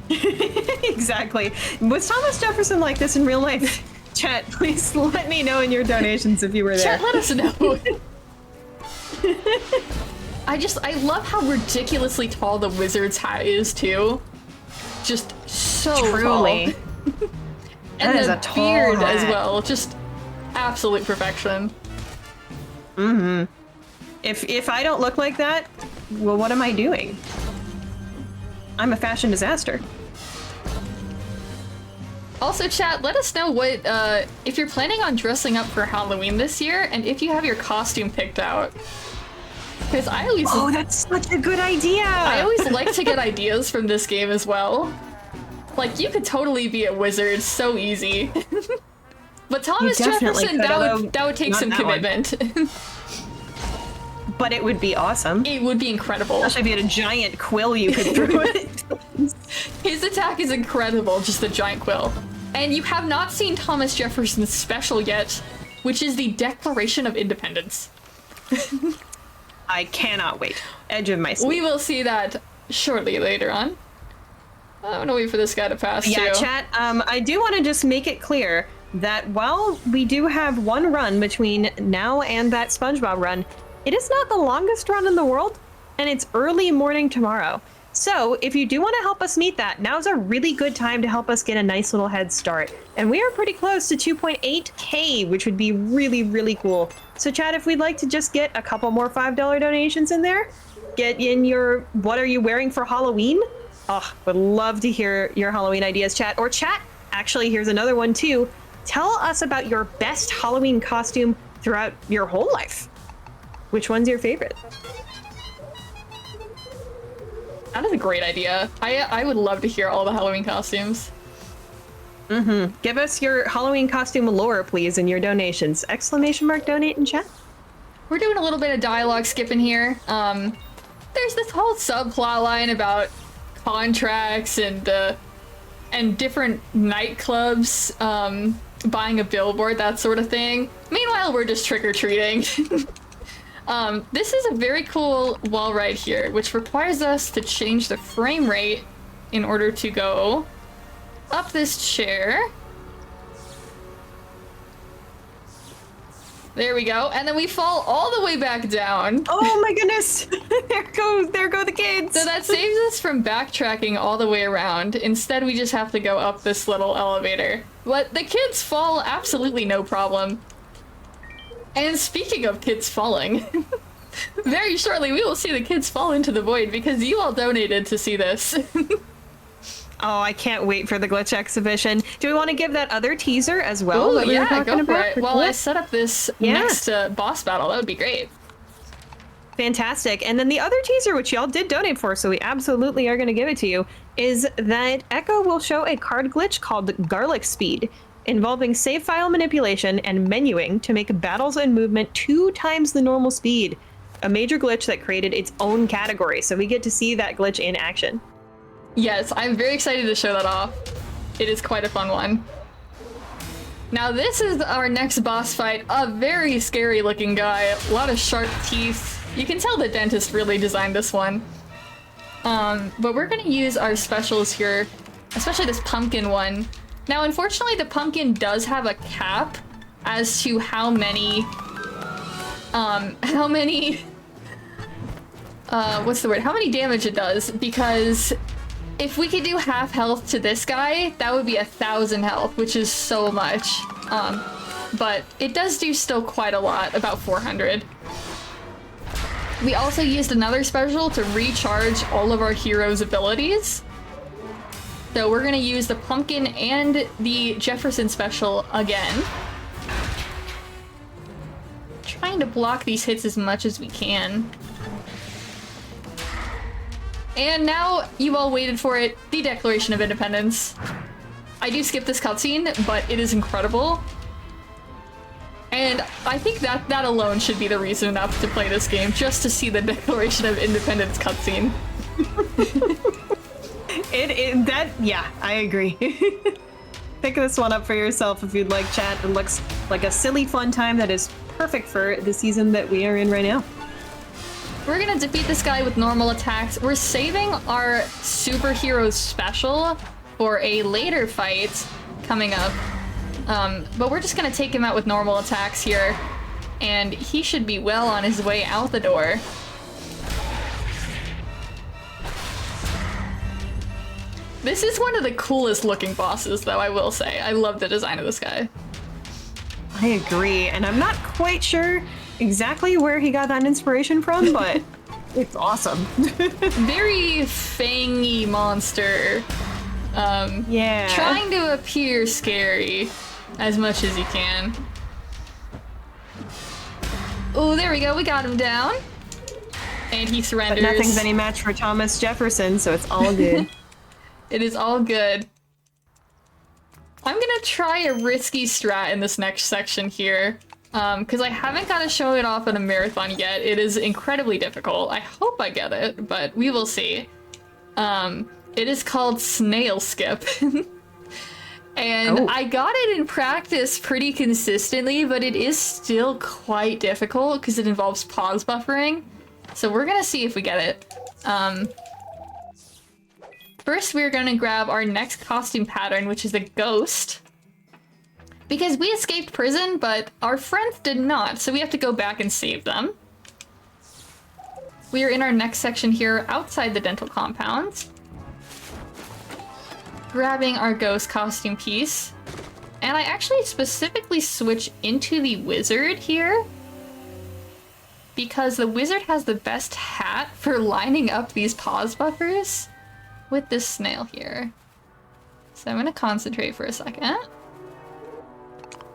Exactly. Was Thomas Jefferson like this in real life? Chat, please let me know in your donations if you were there. Chat, let us know. I love how ridiculously tall the wizard's hat is too. Just so Truly. tall. And that is the a tall beard hat. as well. Just absolute perfection. Mm-hmm. If I don't look like that, well, what am I doing? I'm a fashion disaster. Also, chat, let us know what if you're planning on dressing up for Halloween this year, and if you have your costume picked out. Because Oh, that's such a good idea! I always like to get ideas from this game as well. Like, you could totally be a wizard so easy. But Thomas Jefferson, that would take some commitment. But it would be awesome. It would be incredible. Especially if you had a giant quill you could throw it. His attack is incredible, just the giant quill. And you have not seen Thomas Jefferson's special yet, which is the Declaration of Independence. I cannot wait. Edge of my seat. We will see that shortly later on. I'm gonna wait for this guy to pass too. Yeah, chat, I do want to just make it clear that while we do have one run between now and that SpongeBob run, it is not the longest run in the world, and it's early morning tomorrow. So if you do want to help us meet that, now's a really good time to help us get a nice little head start. And we are pretty close to 2.8K, which would be really, really cool. So chat, if we'd like to just get a couple more $5 donations in there, get in your what are you wearing for Halloween? Oh, would love to hear your Halloween ideas, chat. Or chat, actually, here's another one too. Tell us about your best Halloween costume throughout your whole life. Which one's your favorite? That is a great idea. I would love to hear all the Halloween costumes. Mm-hmm. Give us your Halloween costume lore, please, in your donations. Exclamation mark donate in chat. We're doing a little bit of dialogue skipping here. There's this whole subplot line about contracts and different nightclubs buying a billboard, that sort of thing. Meanwhile, we're just trick-or-treating. This is a very cool wall right here, which requires us to change the frame rate in order to go up this chair. There we go, and then we fall all the way back down. Oh my goodness! there go the kids! So that saves us from backtracking all the way around. Instead, we just have to go up this little elevator. But the kids fall absolutely no problem. And speaking of kids falling, very shortly we will see the kids fall into the void because you all donated to see this. Oh, I can't wait for the glitch exhibition. Do we want to give that other teaser as well? Ooh, that we were yeah, talking go for about it. While I set up this next boss battle, that would be great. Fantastic. And then the other teaser, which y'all did donate for, so we absolutely are going to give it to you, is that Echo will show a card glitch called Garlic Speed, involving save file manipulation and menuing to make battles and movement 2 times the normal speed. A major glitch that created its own category, so we get to see that glitch in action. Yes, I'm very excited to show that off. It is quite a fun one. Now this is our next boss fight. A very scary looking guy. A lot of sharp teeth. You can tell the dentist really designed this one. But we're gonna use our specials here, especially this pumpkin one. Now, unfortunately, the pumpkin does have a cap as to how many damage it does, because if we could do half health to this guy, that would be 1,000 health, which is so much. But it does do still quite a lot, about 400. We also used another special to recharge all of our heroes' abilities. So we're gonna use the pumpkin and the Jefferson special again. Trying to block these hits as much as we can. And now, you all waited for it, the Declaration of Independence. I do skip this cutscene, but it is incredible. And I think that alone should be the reason enough to play this game, just to see the Declaration of Independence cutscene. Yeah, I agree. Pick this one up for yourself if you'd like, chat. It looks like a silly fun time that is perfect for the season that we are in right now. We're gonna defeat this guy with normal attacks. We're saving our superhero special for a later fight coming up. But we're just gonna take him out with normal attacks here, and he should be well on his way out the door. This is one of the coolest looking bosses, though, I will say. I love the design of this guy. I agree, and I'm not quite sure exactly where he got that inspiration from, but it's awesome. Very fangy monster. Yeah. Trying to appear scary as much as you can. Oh, there we go. We got him down. And he surrenders. But nothing's any match for Thomas Jefferson, so it's all good. It is all good. I'm gonna try a risky strat in this next section here, because I haven't got to show it off in a marathon yet. It is incredibly difficult. I hope I get it, but we will see. It is called Snail Skip. And I got it in practice pretty consistently, but it is still quite difficult because it involves pause buffering. So we're gonna see if we get it. First, we're gonna grab our next costume pattern, which is a ghost. Because we escaped prison, but our friends did not, so we have to go back and save them. We are in our next section here, outside the dental compound. Grabbing our ghost costume piece. And I actually specifically switch into the wizard here, because the wizard has the best hat for lining up these pause buffers with this snail here. So I'm gonna concentrate for a second.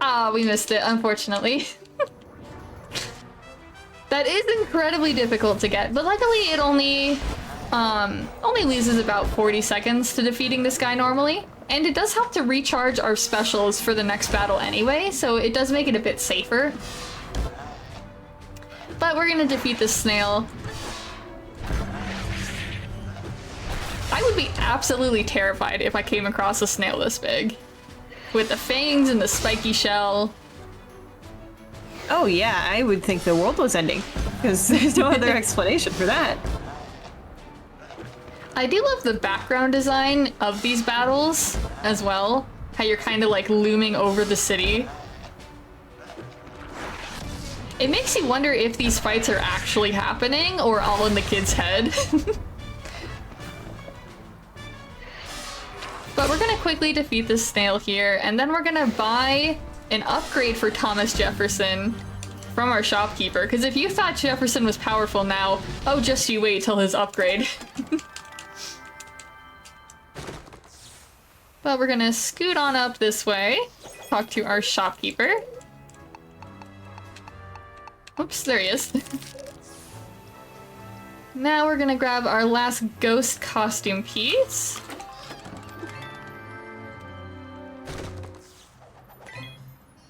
Ah, we missed it, unfortunately. That is incredibly difficult to get, but luckily it only loses about 40 seconds to defeating this guy normally. And it does help to recharge our specials for the next battle anyway, so it does make it a bit safer. But we're gonna defeat this snail. I would be absolutely terrified if I came across a snail this big. With the fangs and the spiky shell. Oh yeah, I would think the world was ending, because there's no other explanation for that. I do love the background design of these battles as well. How you're kind of like looming over the city. It makes you wonder if these fights are actually happening or all in the kid's head. But we're gonna quickly defeat this snail here, and then we're gonna buy an upgrade for Thomas Jefferson from our shopkeeper. Because if you thought Jefferson was powerful now, oh, just you wait till his upgrade. But we're gonna scoot on up this way, talk to our shopkeeper. Oops, there he is. Now we're gonna grab our last ghost costume piece.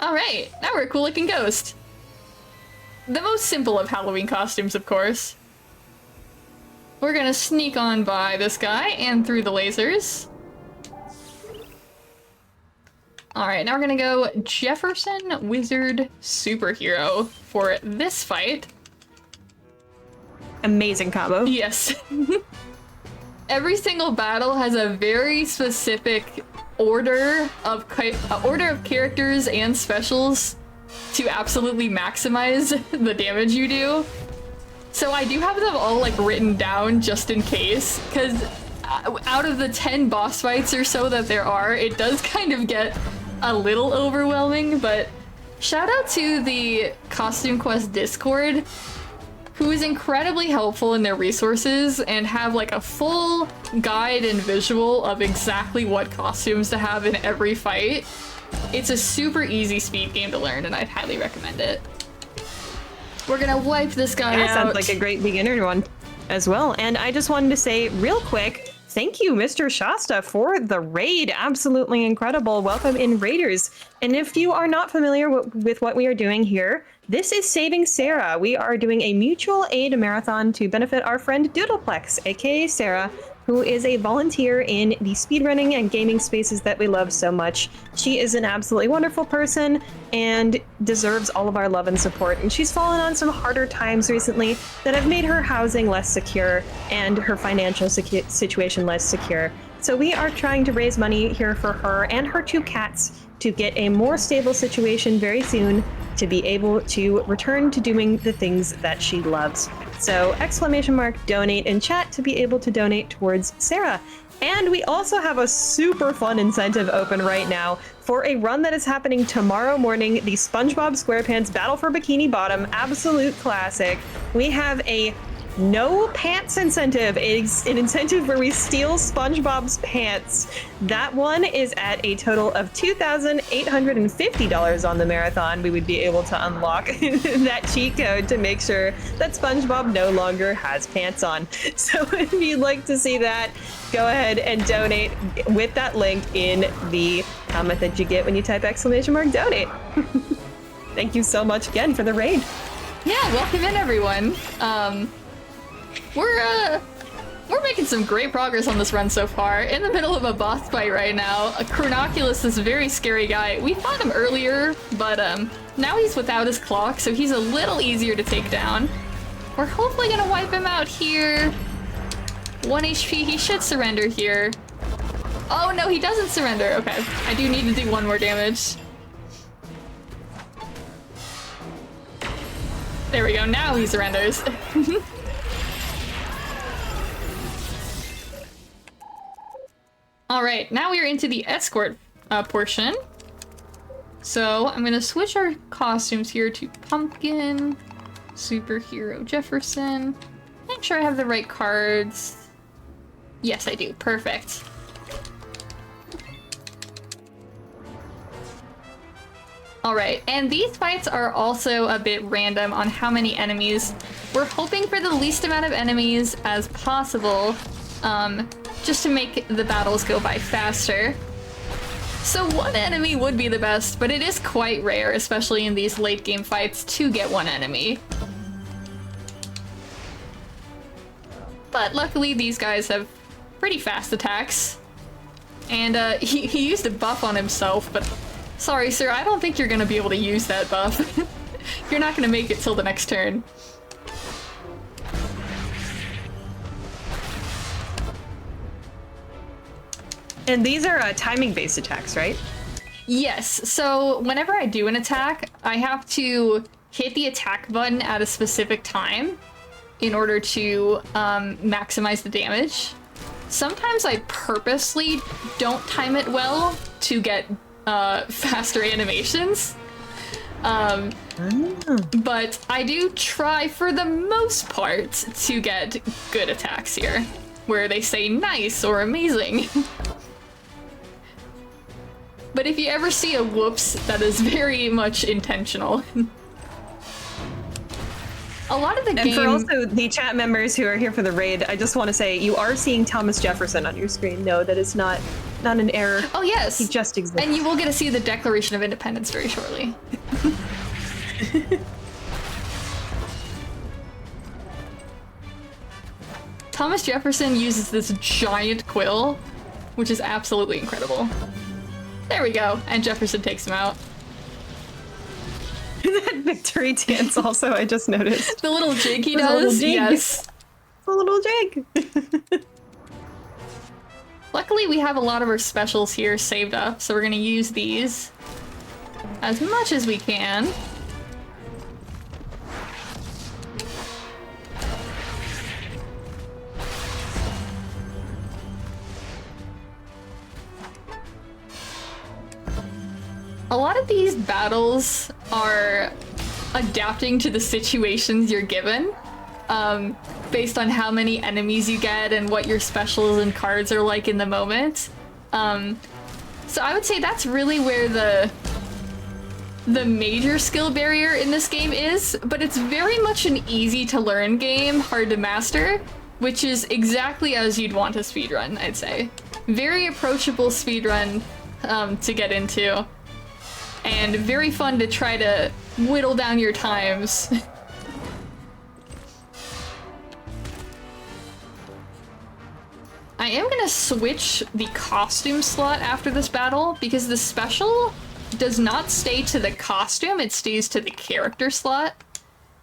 Alright, now we're a cool looking ghost. The most simple of Halloween costumes, of course. We're gonna sneak on by this guy and through the lasers. Alright, now we're gonna go Jefferson Wizard Superhero for this fight. Amazing combo. Yes. Every single battle has a very specific order of characters and specials to absolutely maximize the damage you do. So I do have them all like written down just in case, because out of the 10 boss fights or so that there are, it does kind of get a little overwhelming, but shout out to the Costume Quest Discord, who is incredibly helpful in their resources and have like a full guide and visual of exactly what costumes to have in every fight. It's a super easy speed game to learn, and I'd highly recommend it. We're gonna wipe this guy out. Sounds like a great beginner one as well. And I just wanted to say real quick, thank you, Mr. Shasta, for the raid. Absolutely incredible. Welcome in, Raiders. And if you are not familiar with what we are doing here, this is Saving Sarah. We are doing a mutual aid marathon to benefit our friend Doodleplex, aka Sarah, who is a volunteer in the speedrunning and gaming spaces that we love so much. She is an absolutely wonderful person and deserves all of our love and support. And she's fallen on some harder times recently that have made her housing less secure and her financial situation less secure. So we are trying to raise money here for her and her 2 cats to get a more stable situation very soon, to be able to return to doing the things that she loves. So !donate in chat to be able to donate towards Sarah. And we also have a super fun incentive open right now for a run that is happening tomorrow morning, the SpongeBob SquarePants Battle for Bikini Bottom, absolute classic. We have a no pants incentive. It's an incentive where we steal SpongeBob's pants. That one is at a total of $2,850 on the marathon. We would be able to unlock that cheat code to make sure that SpongeBob no longer has pants on. So if you'd like to see that, go ahead and donate with that link in the comment that you get when you type !donate. Thank you so much again for the raid. Yeah, welcome in, everyone. We're making some great progress on this run so far. In the middle of a boss fight right now. Chronoculus, this very scary guy. We fought him earlier, but now he's without his clock, so he's a little easier to take down. We're hopefully gonna wipe him out here. 1 HP, he should surrender here. Oh no, he doesn't surrender. Okay, I do need to do 1 more damage. There we go, now he surrenders. Alright, now we are into the escort portion. So I'm gonna switch our costumes here to Pumpkin, Superhero Jefferson. Make sure I have the right cards. Yes, I do. Perfect. Alright, and these fights are also a bit random on how many enemies. We're hoping for the least amount of enemies as possible, just to make the battles go by faster. So 1 enemy would be the best, but it is quite rare, especially in these late game fights, to get 1 enemy. But luckily these guys have pretty fast attacks. And he used a buff on himself, but sorry sir, I don't think you're gonna be able to use that buff. You're not gonna make it till the next turn. And these are timing-based attacks, right? Yes, so whenever I do an attack, I have to hit the attack button at a specific time in order to maximize the damage. Sometimes I purposely don't time it well to get faster animations. But I do try for the most part to get good attacks here, where they say nice or amazing. But if you ever see a whoops, that is very much intentional. A lot of the game... And for also the chat members who are here for the raid, I just want to say you are seeing Thomas Jefferson on your screen. No, that is not an error. Oh, yes. He just exists. And you will get to see the Declaration of Independence very shortly. Thomas Jefferson uses this giant quill, which is absolutely incredible. There we go. And Jefferson takes him out. That victory dance also, I just noticed. The little jig he There's a little does? jig. Yes. A little jig. Luckily, we have a lot of our specials here saved up, so we're gonna use these as much as we can. A lot of these battles are adapting to the situations you're given, based on how many enemies you get and what your specials and cards are like in the moment. So I would say that's really where the major skill barrier in this game is, but it's very much an easy to learn game, hard to master, which is exactly as you'd want a speedrun, I'd say. Very approachable speedrun to get into. And very fun to try to whittle down your times. I am gonna switch the costume slot after this battle because the special does not stay to the costume, it stays to the character slot,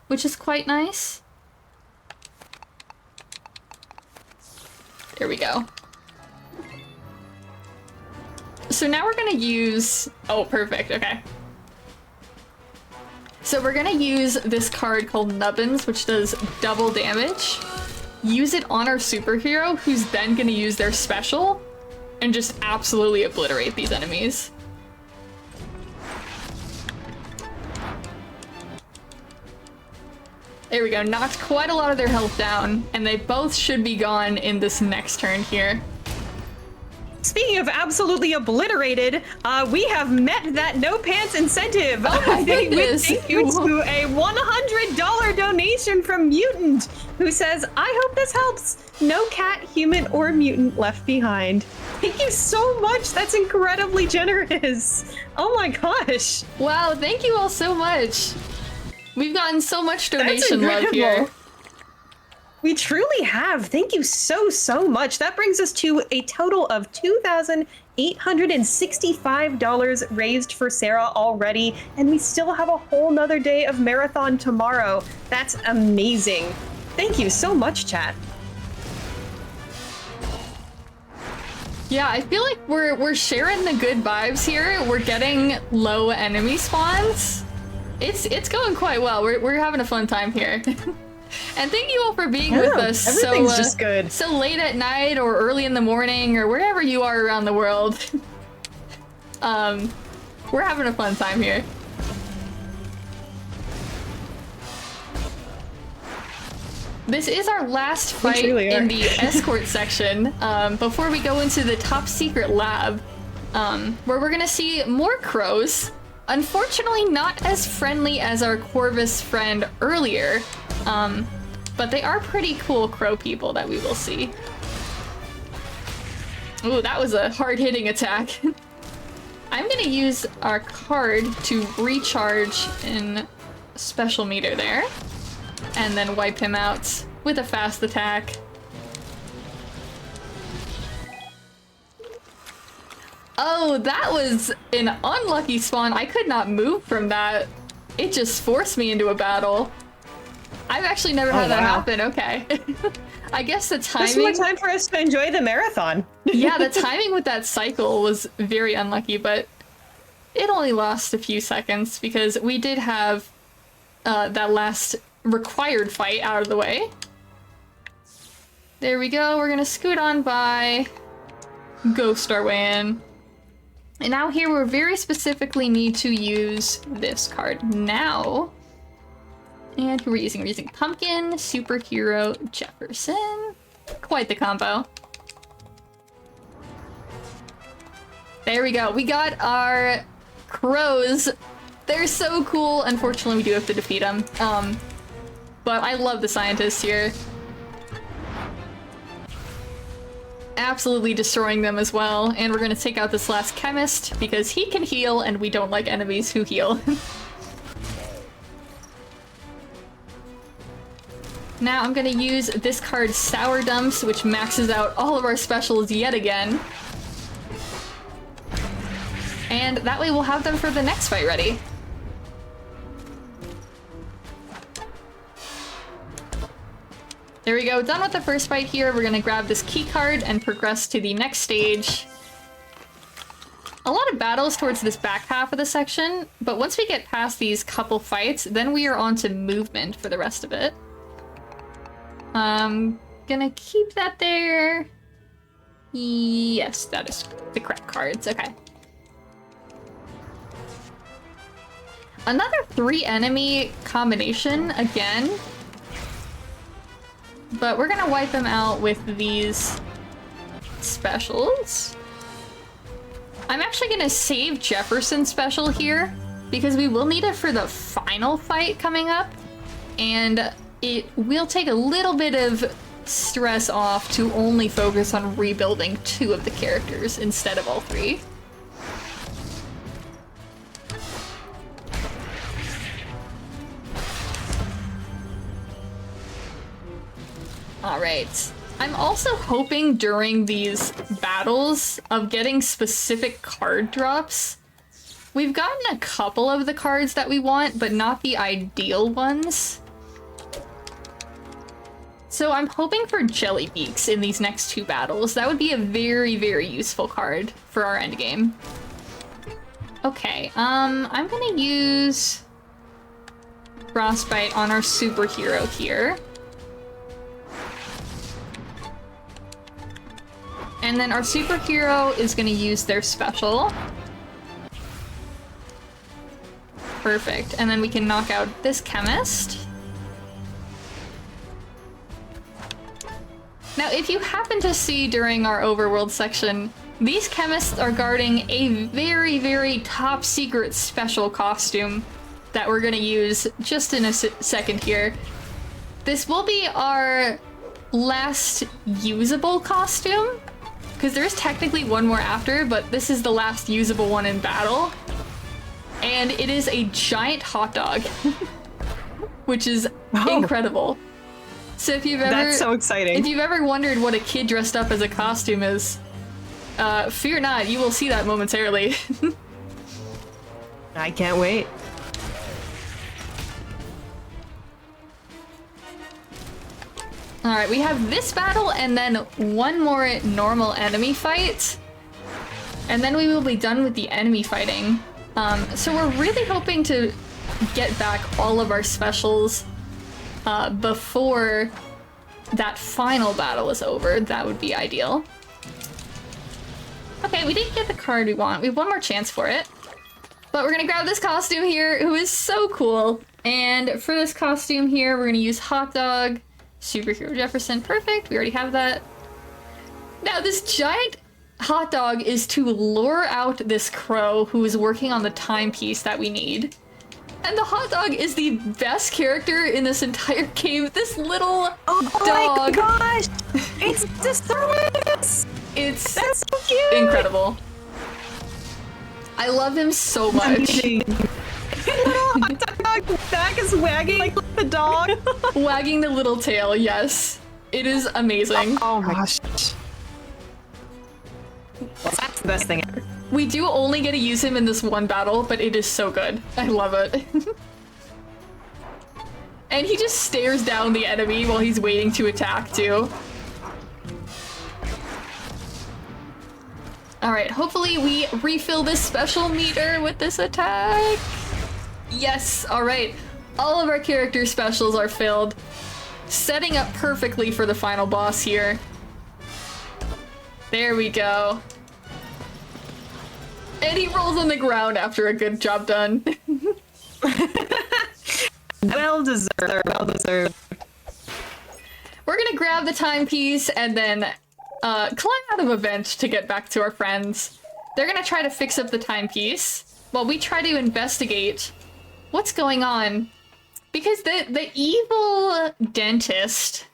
which is quite nice. There we go. So now we're gonna use... Oh, perfect, okay. So we're gonna use this card called Nubbins, which does double damage. Use it on our superhero, who's then gonna use their special and just absolutely obliterate these enemies. There we go, knocked quite a lot of their health down, and they both should be gone in this next turn here. Speaking of absolutely obliterated, we have met that no pants incentive. Oh my goodness. Thank you to a $100 donation from Mutant, who says, I hope this helps. No cat, human, or mutant left behind. Thank you so much. That's incredibly generous. Oh my gosh. Wow, thank you all so much. We've gotten so much donation love here. We truly have. Thank you so much. That brings us to a total of $2,865 raised for Sarah already, and we still have a whole nother day of marathon tomorrow. That's amazing. Thank you so much, chat. Yeah, I feel like we're sharing the good vibes here. We're getting low enemy spawns. It's going quite well. We're having a fun time here. And thank you all for being with us everything's just good. so late at night or early in the morning or wherever you are around the world. We're having a fun time here. This is our last fight in the escort section before we go into the top secret lab, where we're gonna see more crows. Unfortunately, not as friendly as our Corvus friend earlier, but they are pretty cool crow people that we will see. Ooh, that was a hard-hitting attack. I'm gonna use our card to recharge in special meter there, and then wipe him out with a fast attack. Oh, that was an unlucky spawn. I could not move from that. It just forced me into a battle. I've actually never had that happen. Okay. I guess the timing... Just more time for us to enjoy the marathon. Yeah, the timing with that cycle was very unlucky, but it only lost a few seconds because we did have that last required fight out of the way. There we go. We're gonna scoot on by, ghost our way in. And now here we very specifically need to use this card now. And who we're using? We're using Pumpkin, Superhero, Jefferson. Quite the combo. There we go. We got our crows. They're so cool. Unfortunately, we do have to defeat them. But I love the scientists here. Absolutely destroying them as well. And we're gonna take out this last chemist because he can heal and we don't like enemies who heal. Now I'm gonna use this card Sour Dumps, which maxes out all of our specials yet again. And that way we'll have them for the next fight ready. There we go, done with the first fight here. We're gonna grab this key card and progress to the next stage. A lot of battles towards this back half of the section, but once we get past these couple fights, then we are on to movement for the rest of it. Gonna keep that there. Yes, that is the correct cards, okay. Another 3 enemy combination again. But we're gonna wipe them out with these specials. I'm actually gonna save Jefferson's special here because we will need it for the final fight coming up. And it will take a little bit of stress off to only focus on rebuilding 2 of the characters instead of all 3. Alright. I'm also hoping during these battles of getting specific card drops. We've gotten a couple of the cards that we want, but not the ideal ones. So I'm hoping for Jelly Beaks in these next 2 battles. That would be a very, very useful card for our endgame. Okay, I'm gonna use Frostbite on our superhero here. And then our superhero is gonna use their special. Perfect. And then we can knock out this chemist. Now, if you happen to see during our overworld section, these chemists are guarding a very, very top secret special costume that we're gonna use just in a second here. This will be our last usable costume, because there's technically one more after, but this is the last usable one in battle. And it is a giant hot dog, which is incredible. So if you've ever— That's so exciting. If you've ever wondered what a kid dressed up as a costume is, fear not, you will see that momentarily. I can't wait. Alright, we have this battle and then one more normal enemy fight. And then we will be done with the enemy fighting. So we're really hoping to get back all of our specials before that final battle is over. That would be ideal. Okay, we didn't get the card we want. We have one more chance for it. But we're gonna grab this costume here, who is so cool. And for this costume here, we're gonna use Hot Dog, Superhero Jefferson. Perfect, we already have that. Now this giant hot dog is to lure out this crow who is working on the timepiece that we need. And the hot dog is the best character in this entire game. This little dog. Oh my gosh! It's Disturbance! It's That's so cute! incredible. I love him so much. Little hot dog back is wagging like the dog. Wagging the little tail, yes. It is amazing. Oh my gosh. Well, that's the best thing ever. We do only get to use him in this one battle, but it is so good. I love it. And he just stares down the enemy while he's waiting to attack, too. Alright, hopefully we refill this special meter with this attack. Yes, alright. All of our character specials are filled. Setting up perfectly for the final boss here. There we go. And he rolls on the ground after a good job done. Well deserved, well deserved. We're gonna grab the timepiece and then climb out of a vent to get back to our friends. they're gonna try to fix up the timepiece while we try to investigate what's going on. Because the evil dentist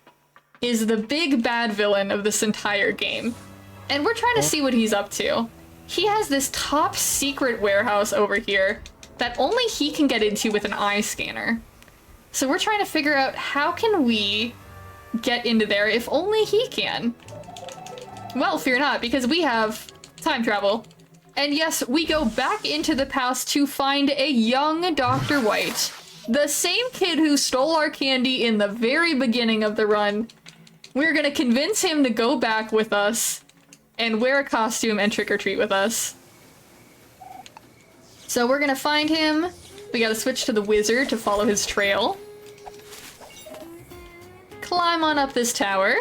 is the big bad villain of this entire game. And we're trying to see what he's up to. He has this top secret warehouse over here that only he can get into with an eye scanner. So we're trying to figure out how can we get into there if only he can. Well, fear not, because we have time travel. And yes, we go back into the past to find a young Dr. White. The same kid who stole our candy in the very beginning of the run. We're gonna convince him to go back with us and wear a costume and trick-or-treat with us. So we're gonna find him. We gotta switch to the wizard to follow his trail. Climb on up this tower.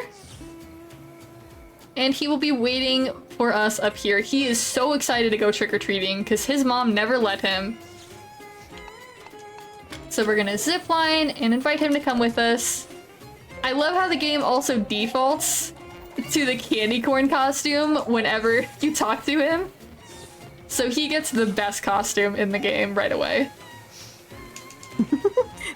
And he will be waiting for us up here. He is so excited to go trick-or-treating because his mom never let him. So we're gonna zipline and invite him to come with us. I love how the game also defaults to the candy corn costume whenever you talk to him. So he gets the best costume in the game right away.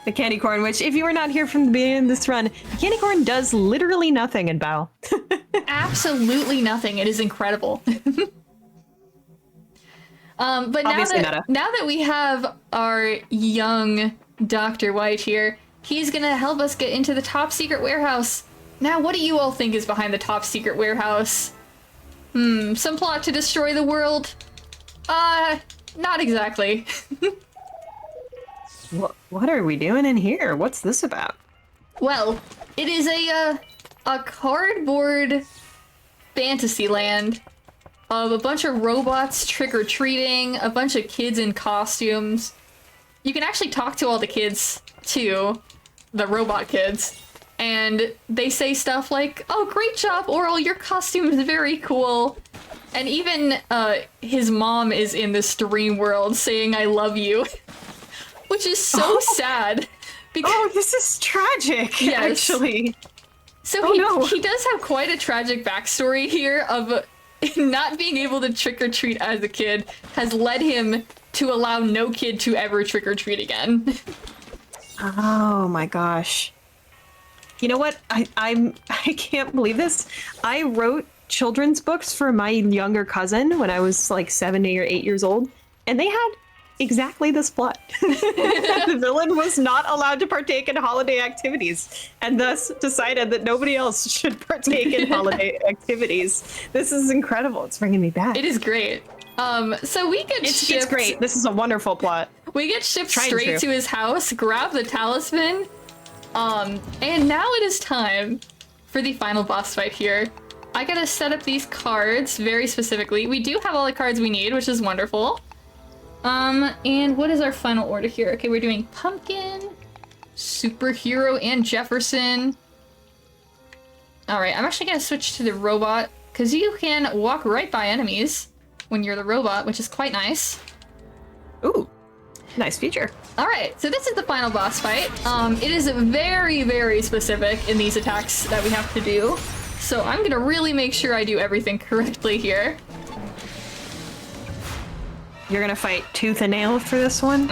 The candy corn, which if you were not here from the beginning of this run, the candy corn does literally nothing in Bow. Absolutely nothing. It is incredible. But now that we have our young Dr. White here, he's gonna help us get into the top secret warehouse. Now, what do you all think is behind the top secret warehouse? Some plot to destroy the world? Not exactly. What are we doing in here? What's this about? Well, it is a cardboard fantasy land of a bunch of robots trick-or-treating, a bunch of kids in costumes. You can actually talk to all the kids, too. The robot kids. And they say stuff like, "Oh, great job, Oral, your costume is very cool." And even his mom is in this dream world saying, "I love you." Which is so sad. Because this is tragic, yes. Actually. So he does have quite a tragic backstory here of not being able to trick-or-treat as a kid has led him to allow no kid to ever trick-or-treat again. Oh my gosh. You know what? I can't believe this. I wrote children's books for my younger cousin when I was like 7 or 8 years old, and they had exactly this plot. The villain was not allowed to partake in holiday activities, and thus decided that nobody else should partake in holiday activities. This is incredible. It's bringing me back. It is great. So we get shipped... It's great. This is a wonderful plot. We get shipped straight to his house, grab the talisman, and now it is time for the final boss fight here. I gotta set up these cards very specifically. We do have all the cards we need, which is wonderful. And what is our final order here? Okay, we're doing Pumpkin, Superhero, and Jefferson. Alright, I'm actually gonna switch to the robot, because you can walk right by enemies when you're the robot, which is quite nice. Ooh, nice feature. Alright, so this is the final boss fight. It is very, very specific in these attacks that we have to do. So I'm gonna really make sure I do everything correctly here. You're gonna fight tooth and nail for this one?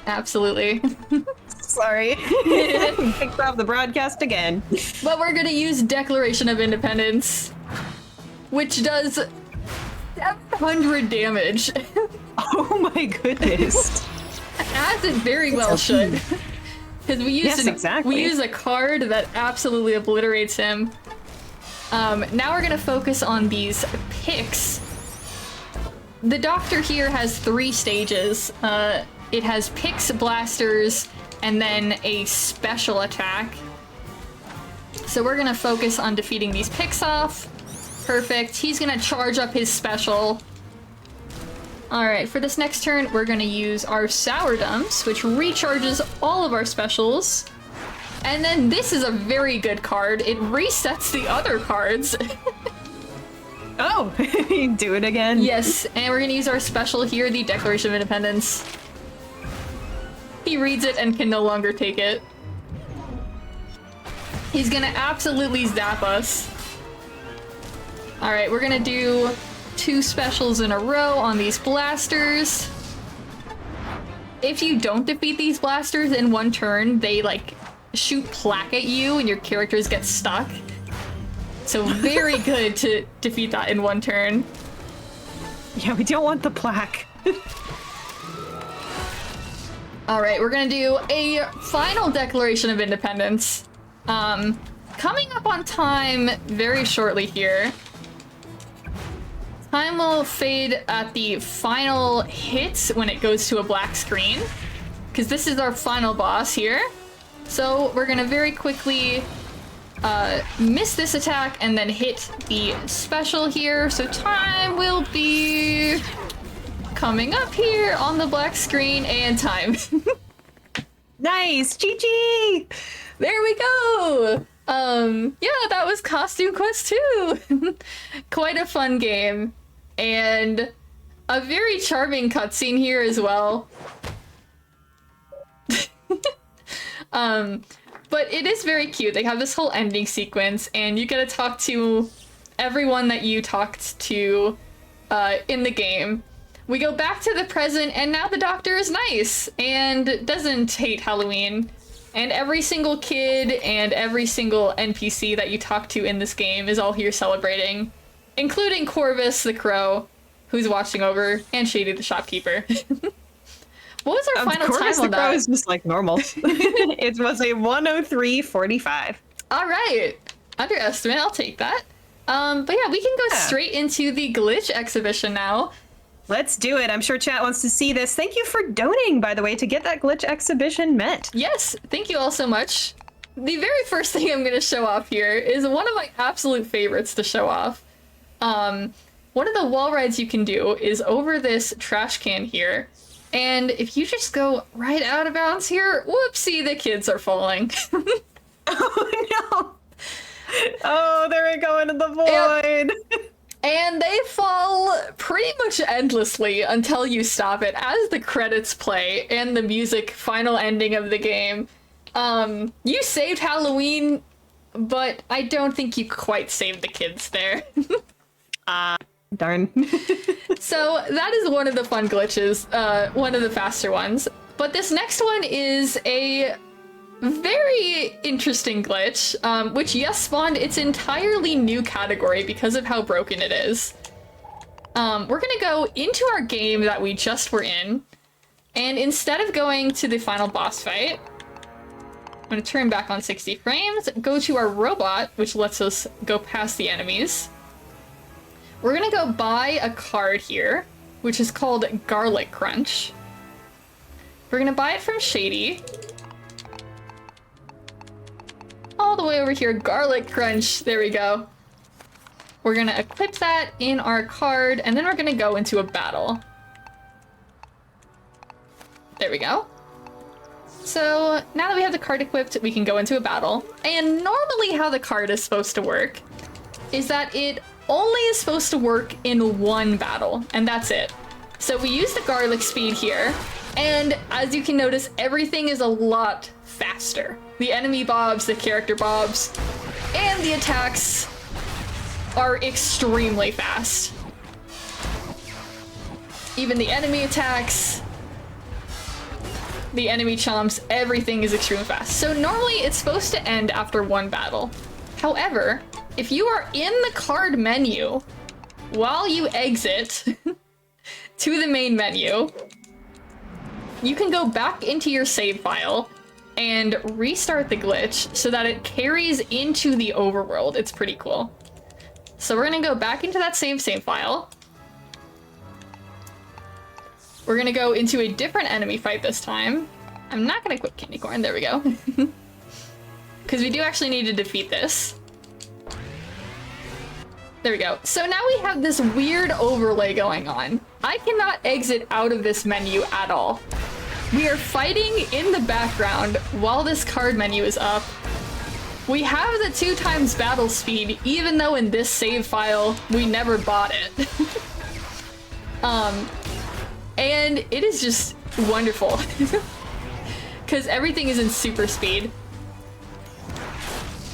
Absolutely. Sorry. Picked off the broadcast again. But we're gonna use Declaration of Independence, which does 700 damage. Oh my goodness. As it very well should. Because we use a card that absolutely obliterates him. Now we're gonna focus on these picks. The Doctor here has 3 stages. It has picks, blasters, and then a special attack. So we're gonna focus on defeating these picks off. Perfect. He's gonna charge up his special. Alright, for this next turn, we're gonna use our Sourdums, which recharges all of our specials. And then this is a very good card. It resets the other cards. Oh, you do it again? Yes, and we're gonna use our special here, the Declaration of Independence. He reads it and can no longer take it. He's gonna absolutely zap us. Alright, we're gonna do 2 specials in a row on these blasters. If you don't defeat these blasters in one turn, they like shoot plaque at you and your characters get stuck. So very good to defeat that in one turn. Yeah, we don't want the plaque. All right, we're gonna do a final Declaration of Independence. Coming up on time very shortly here. Time will fade at the final hit when it goes to a black screen, because this is our final boss here. So we're gonna very quickly miss this attack and then hit the special here. So time will be coming up here on the black screen and time. Nice, GG! There we go! Yeah, that was Costume Quest 2! Quite a fun game. And a very charming cutscene here as well. But it is very cute. They have this whole ending sequence, and you get to talk to everyone that you talked to in the game. We go back to the present, and now the doctor is nice and doesn't hate Halloween. And every single kid and every single NPC that you talk to in this game is all here celebrating, including Corvus the Crow, who's watching over, and Shady the shopkeeper. What was our final Corvus time on the Crow that? is just like normal. It was a 1:03:45. All right, underestimate. I'll take that. But yeah, we can go straight into the glitch exhibition now. Let's do it. I'm sure chat wants to see this. Thank you for donating, by the way, to get that glitch exhibition met. Yes, thank you all so much. The very first thing I'm going to show off here is one of my absolute favorites to show off. One of the wall rides you can do is over this trash can here. And if you just go right out of bounds here, whoopsie, the kids are falling. Oh, no. Oh, they're going into the void. And they fall pretty much endlessly until you stop it as the credits play and the music final ending of the game. You saved Halloween, but I don't think you quite saved the kids there. Darn. So that is one of the fun glitches, one of the faster ones. But this next one is a very interesting glitch, which yes spawned its entirely new category because of how broken it is. We're gonna go into our game that we just were in, and instead of going to the final boss fight, I'm gonna turn back on 60 frames, go to our robot, which lets us go past the enemies. We're gonna go buy a card here, which is called Garlic Crunch. We're gonna buy it from Shady. All the way over here, Garlic Crunch, there we go. We're gonna equip that in our card, and then we're gonna go into a battle. There we go. So now that we have the card equipped, we can go into a battle. And normally how the card is supposed to work is that it only is supposed to work in one battle, and that's it. So we use the garlic speed here, and as you can notice, everything is a lot faster. The enemy bobs, the character bobs, and the attacks are extremely fast. Even the enemy attacks, the enemy chomps, everything is extremely fast. So normally it's supposed to end after one battle. However, if you are in the card menu while you exit to the main menu, you can go back into your save file and restart the glitch so that it carries into the overworld. It's pretty cool. So we're gonna go back into that save file. We're gonna go into a different enemy fight this time. I'm not gonna quit Candy Corn, there we go. Because we do actually need to defeat this. There we go. So now we have this weird overlay going on. I cannot exit out of this menu at all. We are fighting in the background while this card menu is up. We have the 2x battle speed, even though in this save file, we never bought it. And it is just wonderful. Because everything is in super speed.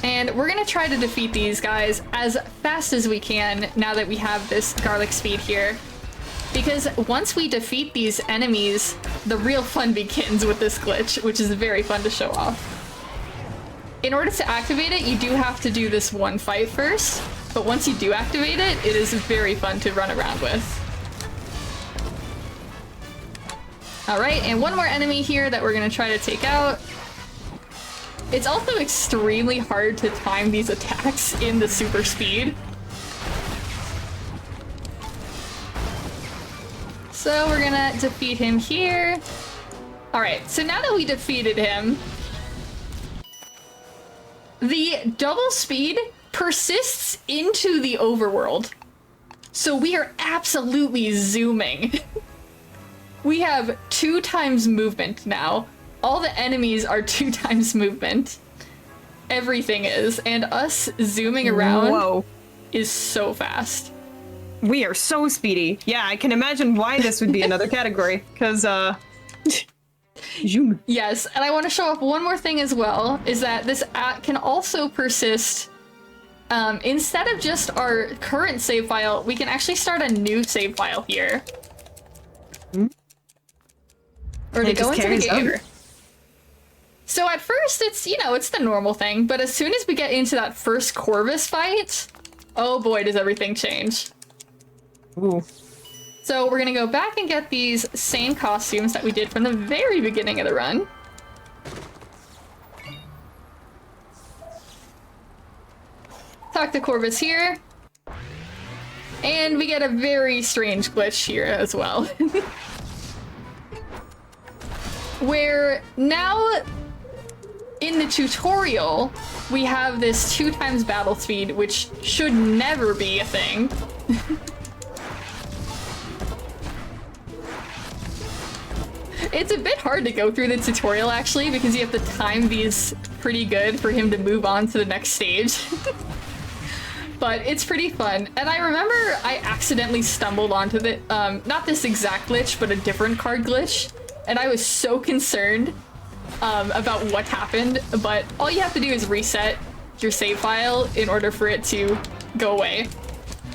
And we're gonna try to defeat these guys as fast as we can now that we have this garlic speed here. Because once we defeat these enemies, the real fun begins with this glitch, which is very fun to show off. In order to activate it, you do have to do this one fight first, but once you do activate it, it is very fun to run around with. Alright, and one more enemy here that we're gonna try to take out. It's also extremely hard to time these attacks in the super speed. So we're gonna defeat him here. Alright, so now that we defeated him, the double speed persists into the overworld. So we are absolutely zooming. We have 2 times movement now. All the enemies are 2 times movement. Everything is. And us zooming around is so fast. We are so speedy. Yeah, I can imagine why this would be another category. Because, zoom. Yes, and I want to show off one more thing as well, is that this can also persist. Instead of just our current save file, we can actually start a new save file here. Or to go into the game. Over. So at first, it's, you know, it's the normal thing, but as soon as we get into that first Corvus fight, oh boy, does everything change. Ooh. So we're gonna go back and get these same costumes that we did from the very beginning of the run. Talk to Corvus here. And we get a very strange glitch here as well. Where now, in the tutorial, we have this 2 times battle speed, which should never be a thing. It's a bit hard to go through the tutorial, actually, because you have to time these pretty good for him to move on to the next stage. But it's pretty fun. And I remember I accidentally stumbled onto the, not this exact glitch, but a different card glitch. And I was so concerned about what happened, but all you have to do is reset your save file in order for it to go away.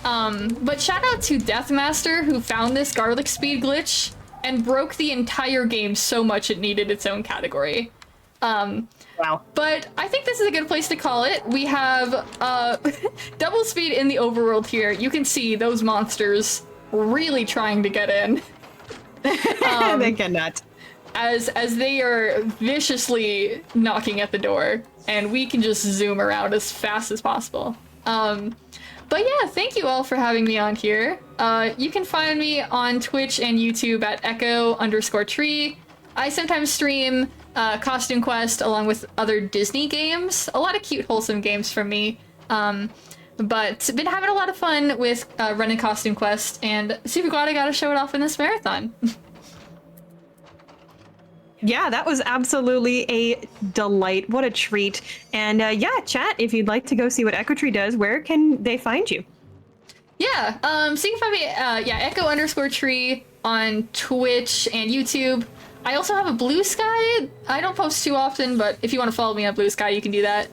But shout out to Deathmaster, who found this garlic speed glitch and broke the entire game so much it needed its own category. Wow. But I think this is a good place to call it. We have double speed in the overworld here. You can see those monsters really trying to get in. They cannot. As they are viciously knocking at the door, and we can just zoom around as fast as possible. But yeah, thank you all for having me on here. You can find me on Twitch and YouTube at echo_tree. I sometimes stream Costume Quest along with other Disney games. A lot of cute, wholesome games from me. But been having a lot of fun with running Costume Quest, and super glad I got to show it off in this marathon. Yeah, that was absolutely a delight. What a treat. And yeah, chat, if you'd like to go see what Echo_tree does, where can they find you? Yeah, so you can find me, yeah, echo_tree on Twitch and YouTube. I also have a Blue Sky. I don't post too often, but if you want to follow me on Blue Sky, you can do that.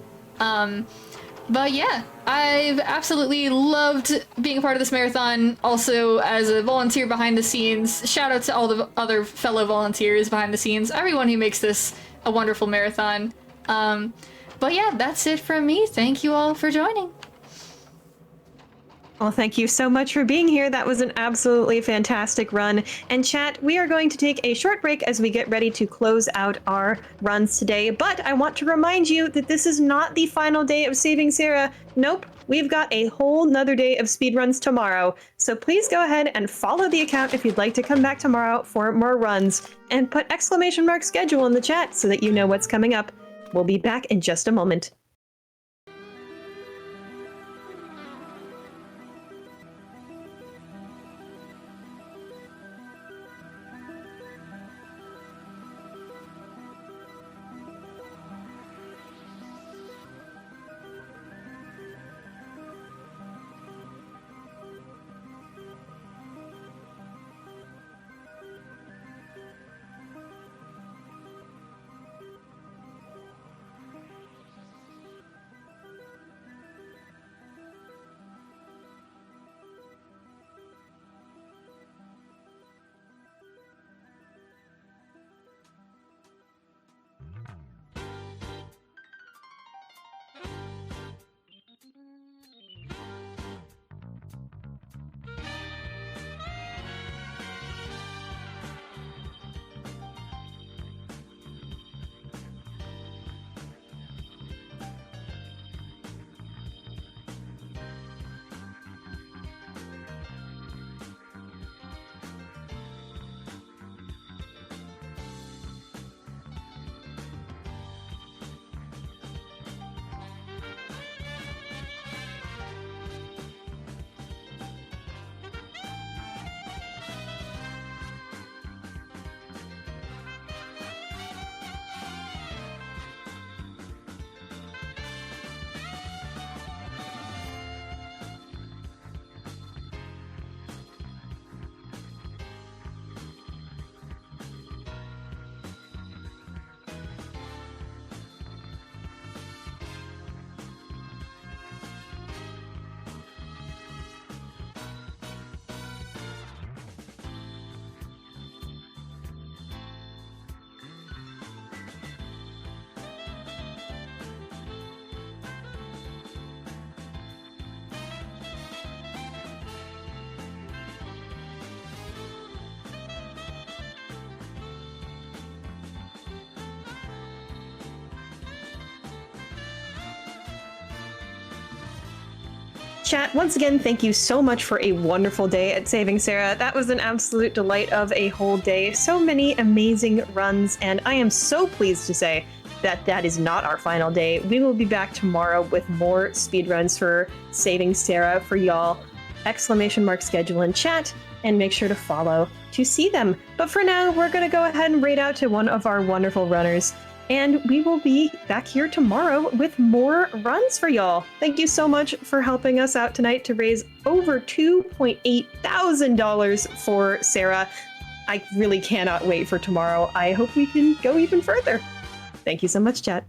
But yeah, I've absolutely loved being a part of this marathon. Also, as a volunteer behind the scenes, shout out to all the other fellow volunteers behind the scenes, everyone who makes this a wonderful marathon. But yeah, that's it from me. Thank you all for joining. Well, thank you so much for being here. That was an absolutely fantastic run. And chat, we are going to take a short break as we get ready to close out our runs today. But I want to remind you that this is not the final day of Saving Sarah. Nope, we've got a whole nother day of speedruns tomorrow. So please go ahead and follow the account if you'd like to come back tomorrow for more runs. And put !schedule in the chat so that you know what's coming up. We'll be back in just a moment. Chat, once again, thank you so much for a wonderful day at Saving Sarah. That was an absolute delight of a whole day. So many amazing runs, and I am so pleased to say that that is not our final day. We will be back tomorrow with more speedruns for Saving Sarah for y'all. Exclamation mark schedule in chat, and make sure to follow to see them. But for now, we're going to go ahead and raid out to one of our wonderful runners. And we will be back here tomorrow with more runs for y'all. Thank you so much for helping us out tonight to raise over $2.8 thousand for Sarah. I really cannot wait for tomorrow. I hope we can go even further. Thank you so much, chat.